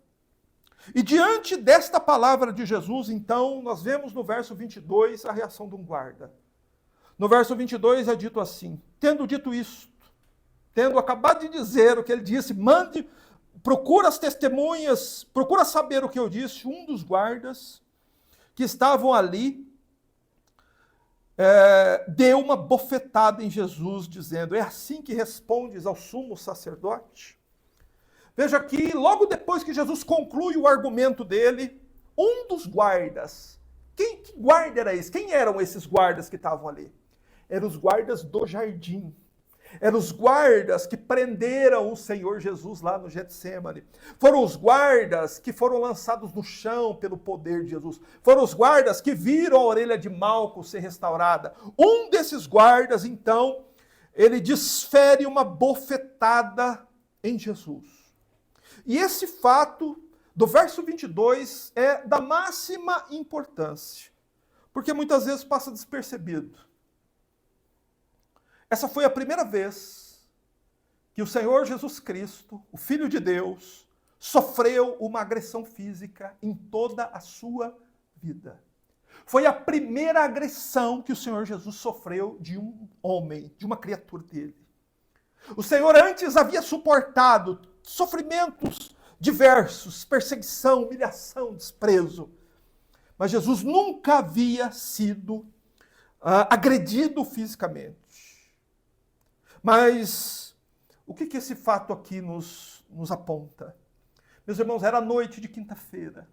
E diante desta palavra de Jesus, então, nós vemos no verso 22 a reação de um guarda. No verso 22 é dito assim, tendo dito isto, tendo acabado de dizer o que ele disse, procura as testemunhas, procura saber o que eu disse, um dos guardas que estavam ali, deu uma bofetada em Jesus, dizendo, é assim que respondes ao sumo sacerdote? Veja que logo depois que Jesus conclui o argumento dele, um dos guardas, que guarda era esse? Quem eram esses guardas que estavam ali? Eram os guardas do jardim. Eram os guardas que prenderam o Senhor Jesus lá no Getsêmani. Foram os guardas que foram lançados no chão pelo poder de Jesus. Foram os guardas que viram a orelha de Malco ser restaurada. Um desses guardas, então, ele desfere uma bofetada em Jesus. E esse fato, do verso 22, é da máxima importância, porque muitas vezes passa despercebido. Essa foi a primeira vez que o Senhor Jesus Cristo, o Filho de Deus, sofreu uma agressão física em toda a sua vida. Foi a primeira agressão que o Senhor Jesus sofreu de um homem, de uma criatura dele. O Senhor antes havia suportado sofrimentos diversos, perseguição, humilhação, desprezo. Mas Jesus nunca havia sido agredido fisicamente. Mas o que esse fato aqui nos aponta? Meus irmãos, era a noite de quinta-feira.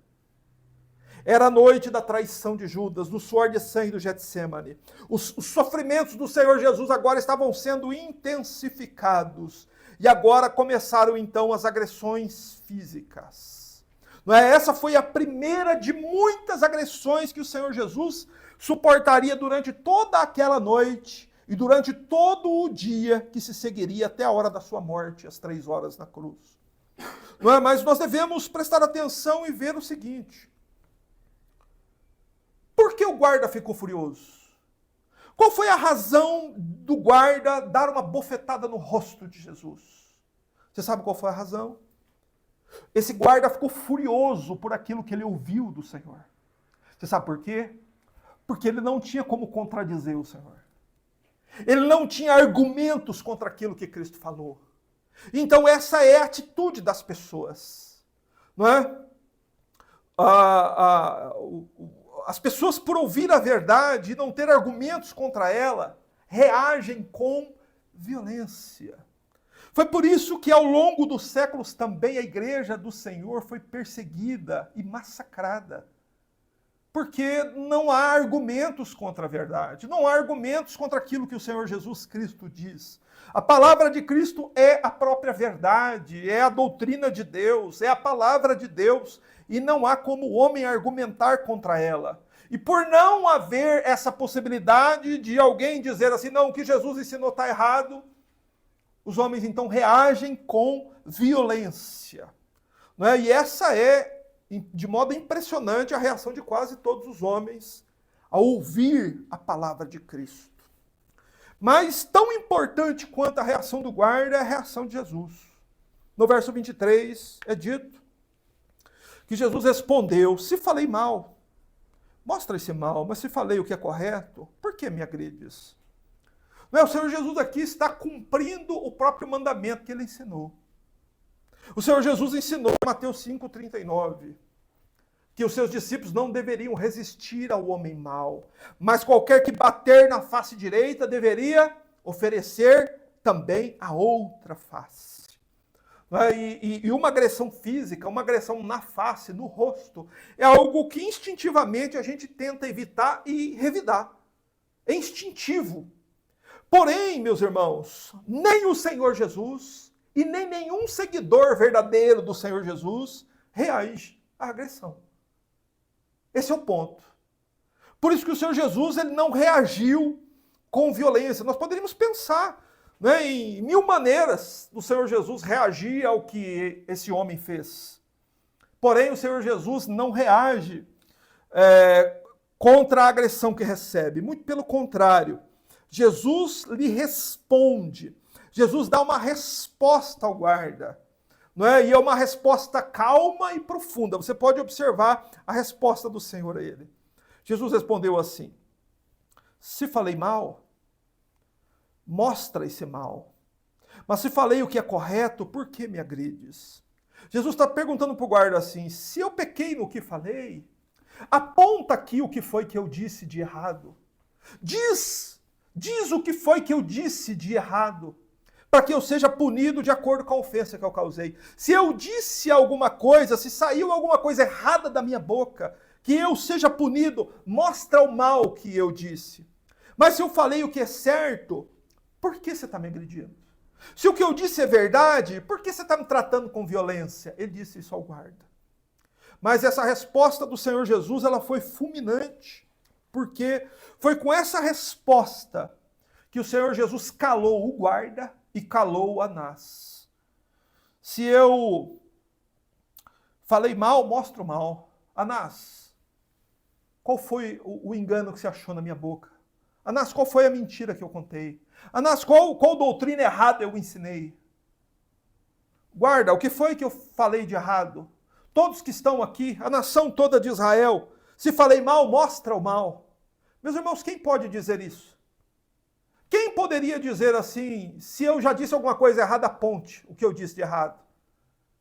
Era a noite da traição de Judas, do suor de sangue do Getsêmani. Os sofrimentos do Senhor Jesus agora estavam sendo intensificados. E agora começaram então as agressões físicas. Não é? Essa foi a primeira de muitas agressões que o Senhor Jesus suportaria durante toda aquela noite e durante todo o dia que se seguiria até a hora da sua morte, às 3 horas na cruz. Não é? Mas nós devemos prestar atenção e ver o seguinte. Por que o guarda ficou furioso? Qual foi a razão do guarda dar uma bofetada no rosto de Jesus? Você sabe qual foi a razão? Esse guarda ficou furioso por aquilo que ele ouviu do Senhor. Você sabe por quê? Porque ele não tinha como contradizer o Senhor. Ele não tinha argumentos contra aquilo que Cristo falou. Então essa é a atitude das pessoas, não é? As pessoas, por ouvir a verdade e não ter argumentos contra ela, reagem com violência. Foi por isso que ao longo dos séculos também a igreja do Senhor foi perseguida e massacrada. Porque não há argumentos contra a verdade, não há argumentos contra aquilo que o Senhor Jesus Cristo diz. A palavra de Cristo é a própria verdade, é a doutrina de Deus, é a palavra de Deus, e não há como o homem argumentar contra ela. E por não haver essa possibilidade de alguém dizer assim, não, o que Jesus ensinou está errado, os homens então reagem com violência. Não é? E essa é, de modo impressionante, a reação de quase todos os homens ao ouvir a palavra de Cristo. Mas tão importante quanto a reação do guarda é a reação de Jesus. No verso 23 é dito que Jesus respondeu, se falei mal, mostra esse mal, mas se falei o que é correto, por que me agredes? Não é? O Senhor Jesus aqui está cumprindo o próprio mandamento que ele ensinou. O Senhor Jesus ensinou em Mateus 5,39 que os seus discípulos não deveriam resistir ao homem mau, mas qualquer que bater na face direita deveria oferecer também a outra face. E uma agressão física, uma agressão na face, no rosto, é algo que instintivamente a gente tenta evitar e revidar. É instintivo. Porém, meus irmãos, nem o Senhor Jesus e nem nenhum seguidor verdadeiro do Senhor Jesus reage à agressão. Esse é o ponto. Por isso que o Senhor Jesus ele não reagiu com violência. Nós poderíamos pensar, né, em mil maneiras do Senhor Jesus reagir ao que esse homem fez. Porém, o Senhor Jesus não reage contra a agressão que recebe. Muito pelo contrário. Jesus lhe responde. Jesus dá uma resposta ao guarda. Não é? E é uma resposta calma e profunda. Você pode observar a resposta do Senhor a ele. Jesus respondeu assim, se falei mal, mostra esse mal. Mas se falei o que é correto, por que me agredes? Jesus está perguntando para o guarda assim, se eu pequei no que falei, aponta aqui o que foi que eu disse de errado. Diz o que foi que eu disse de errado, para que eu seja punido de acordo com a ofensa que eu causei. Se eu disse alguma coisa, se saiu alguma coisa errada da minha boca, que eu seja punido, mostra o mal que eu disse. Mas se eu falei o que é certo, por que você está me agredindo? Se o que eu disse é verdade, por que você está me tratando com violência? Ele disse isso ao guarda. Mas essa resposta do Senhor Jesus, ela foi fulminante, porque foi com essa resposta que o Senhor Jesus calou o guarda e calou Anás. Se eu falei mal, mostro mal. Anás, qual foi o engano que você achou na minha boca? Anás, qual foi a mentira que eu contei? Anás, qual doutrina errada eu ensinei? Guarda, o que foi que eu falei de errado? Todos que estão aqui, a nação toda de Israel, se falei mal, mostra o mal. Meus irmãos, quem pode dizer isso? Quem poderia dizer assim, se eu já disse alguma coisa errada, aponte o que eu disse de errado?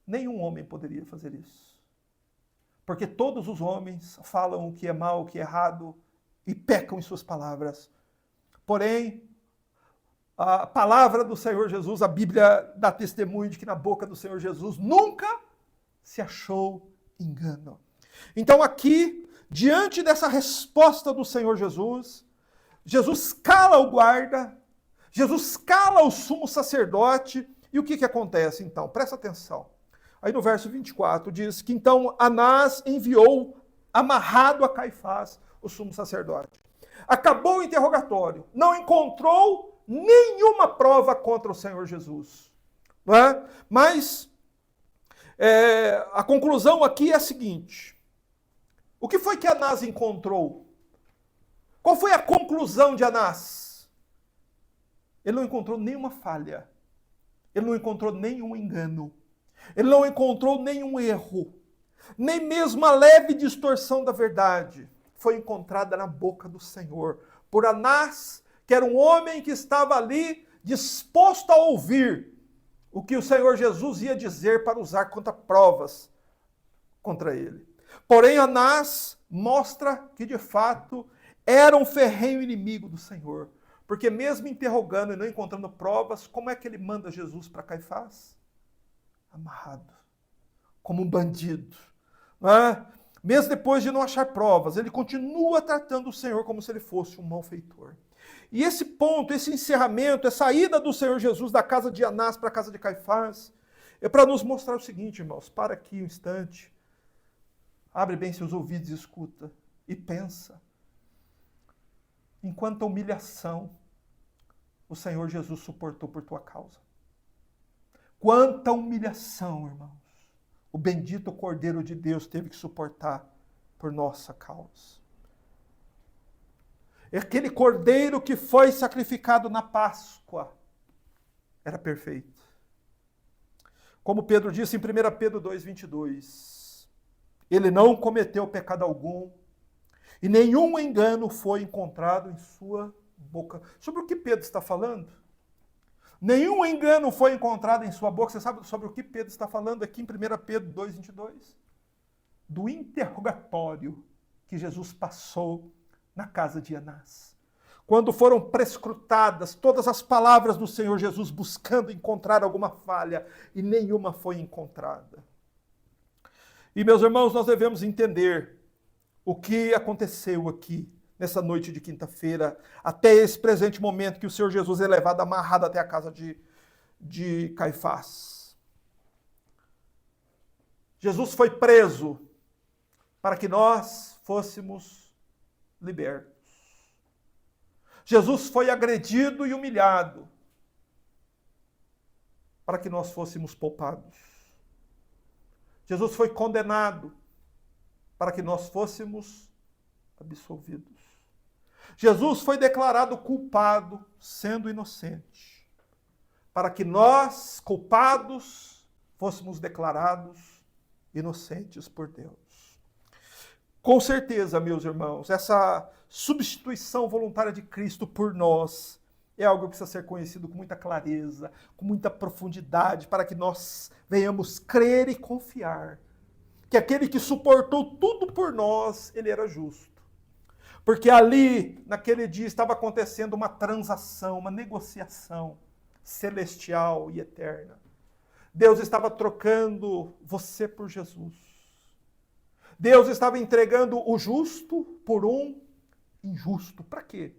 Nenhum homem poderia fazer isso. Porque todos os homens falam o que é mal, o que é errado, e pecam em suas palavras. Porém, a palavra do Senhor Jesus, a Bíblia dá testemunho de que na boca do Senhor Jesus nunca se achou engano. Então aqui, diante dessa resposta do Senhor Jesus, Jesus cala o guarda, Jesus cala o sumo sacerdote, e o que acontece então? Presta atenção. Aí no verso 24 diz que então Anás enviou amarrado a Caifás, o sumo sacerdote. Acabou o interrogatório, não encontrou nenhuma prova contra o Senhor Jesus. Não é? Mas a conclusão aqui é a seguinte, o que foi que Anás encontrou? Qual foi a conclusão de Anás? Ele não encontrou nenhuma falha. Ele não encontrou nenhum engano. Ele não encontrou nenhum erro. Nem mesmo a leve distorção da verdade foi encontrada na boca do Senhor. Por Anás, que era um homem que estava ali disposto a ouvir o que o Senhor Jesus ia dizer para usar contra provas contra ele. Porém, Anás mostra que, de fato, era um ferrenho inimigo do Senhor. Porque mesmo interrogando e não encontrando provas, como é que ele manda Jesus para Caifás? Amarrado, como um bandido. Não é? Mesmo depois de não achar provas, ele continua tratando o Senhor como se ele fosse um malfeitor. E esse ponto, esse encerramento, essa ida do Senhor Jesus da casa de Anás para a casa de Caifás, é para nos mostrar o seguinte, irmãos, para aqui um instante, abre bem seus ouvidos e escuta, e pensa. Em quanta humilhação o Senhor Jesus suportou por tua causa. Quanta humilhação, irmãos, o bendito Cordeiro de Deus teve que suportar por nossa causa. Aquele Cordeiro que foi sacrificado na Páscoa era perfeito. Como Pedro disse em 1 Pedro 2,22, ele não cometeu pecado algum, e nenhum engano foi encontrado em sua boca. Sobre o que Pedro está falando? Nenhum engano foi encontrado em sua boca. Você sabe sobre o que Pedro está falando aqui em 1 Pedro 2,22? Do interrogatório que Jesus passou na casa de Anás. Quando foram prescrutadas todas as palavras do Senhor Jesus buscando encontrar alguma falha, e nenhuma foi encontrada. E, meus irmãos, nós devemos entender o que aconteceu aqui, nessa noite de quinta-feira, até esse presente momento que o Senhor Jesus é levado amarrado até a casa de Caifás. Jesus foi preso para que nós fôssemos libertos. Jesus foi agredido e humilhado para que nós fôssemos poupados. Jesus foi condenado para que nós fôssemos absolvidos. Jesus foi declarado culpado, sendo inocente, para que nós, culpados, fôssemos declarados inocentes por Deus. Com certeza, meus irmãos, essa substituição voluntária de Cristo por nós é algo que precisa ser conhecido com muita clareza, com muita profundidade, para que nós venhamos crer e confiar que aquele que suportou tudo por nós, ele era justo. Porque ali, naquele dia, estava acontecendo uma transação, uma negociação celestial e eterna. Deus estava trocando você por Jesus. Deus estava entregando o justo por um injusto. Para quê?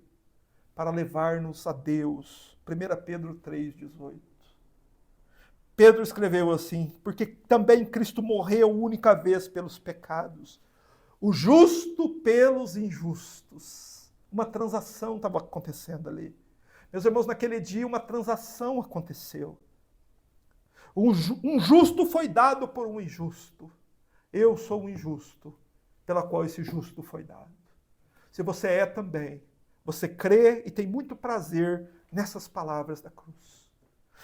Para levar-nos a Deus. 1 Pedro 3,18. Pedro escreveu assim, porque também Cristo morreu única vez pelos pecados, o justo pelos injustos. Uma transação estava acontecendo ali. Meus irmãos, naquele dia uma transação aconteceu. Um justo foi dado por um injusto. Eu sou um injusto, pela qual esse justo foi dado. Se você é também, você crê e tem muito prazer nessas palavras da cruz.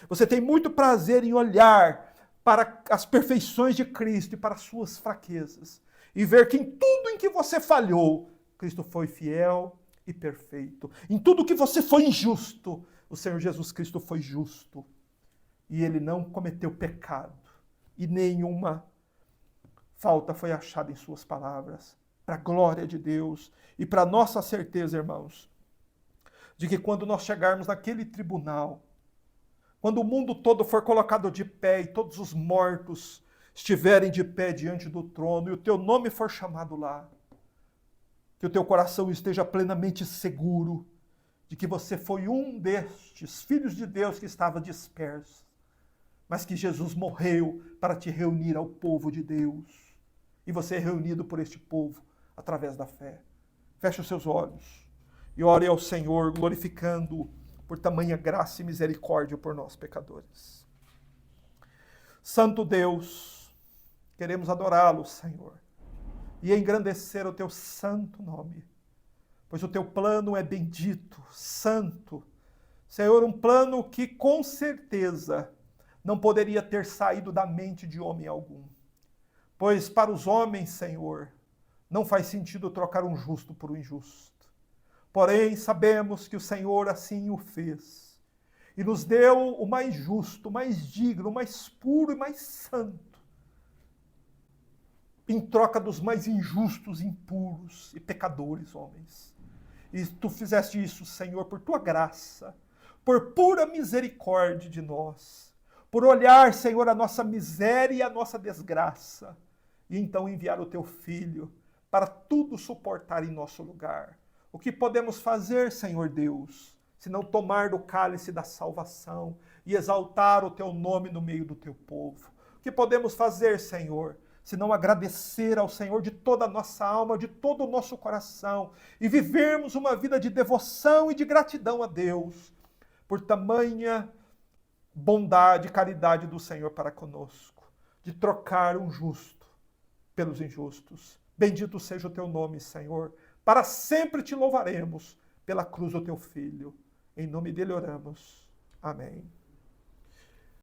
Você tem muito prazer em olhar para as perfeições de Cristo e para as suas fraquezas. E ver que em tudo em que você falhou, Cristo foi fiel e perfeito. Em tudo que você foi injusto, o Senhor Jesus Cristo foi justo. E ele não cometeu pecado. E nenhuma falta foi achada em suas palavras. Para a glória de Deus e para a nossa certeza, irmãos, de que quando nós chegarmos naquele tribunal, quando o mundo todo for colocado de pé e todos os mortos estiverem de pé diante do trono e o teu nome for chamado lá, que o teu coração esteja plenamente seguro de que você foi um destes filhos de Deus que estava disperso, mas que Jesus morreu para te reunir ao povo de Deus. E você é reunido por este povo através da fé. Feche os seus olhos e ore ao Senhor, glorificando por tamanha graça e misericórdia por nós, pecadores. Santo Deus, queremos adorá-lo, Senhor, e engrandecer o teu santo nome, pois o teu plano é bendito, santo. Senhor, um plano que com certeza não poderia ter saído da mente de homem algum. Pois para os homens, Senhor, não faz sentido trocar um justo por um injusto. Porém, sabemos que o Senhor assim o fez e nos deu o mais justo, o mais digno, o mais puro e mais santo, em troca dos mais injustos, impuros e pecadores, homens. E tu fizeste isso, Senhor, por tua graça, por pura misericórdia de nós, por olhar, Senhor, a nossa miséria e a nossa desgraça, e então enviar o teu Filho para tudo suportar em nosso lugar. O que podemos fazer, Senhor Deus, se não tomar do cálice da salvação e exaltar o teu nome no meio do teu povo? O que podemos fazer, Senhor, se não agradecer ao Senhor de toda a nossa alma, de todo o nosso coração, e vivermos uma vida de devoção e de gratidão a Deus, por tamanha bondade e caridade do Senhor para conosco, de trocar um justo pelos injustos. Bendito seja o teu nome, Senhor. Para sempre te louvaremos pela cruz do teu Filho. Em nome dele oramos. Amém.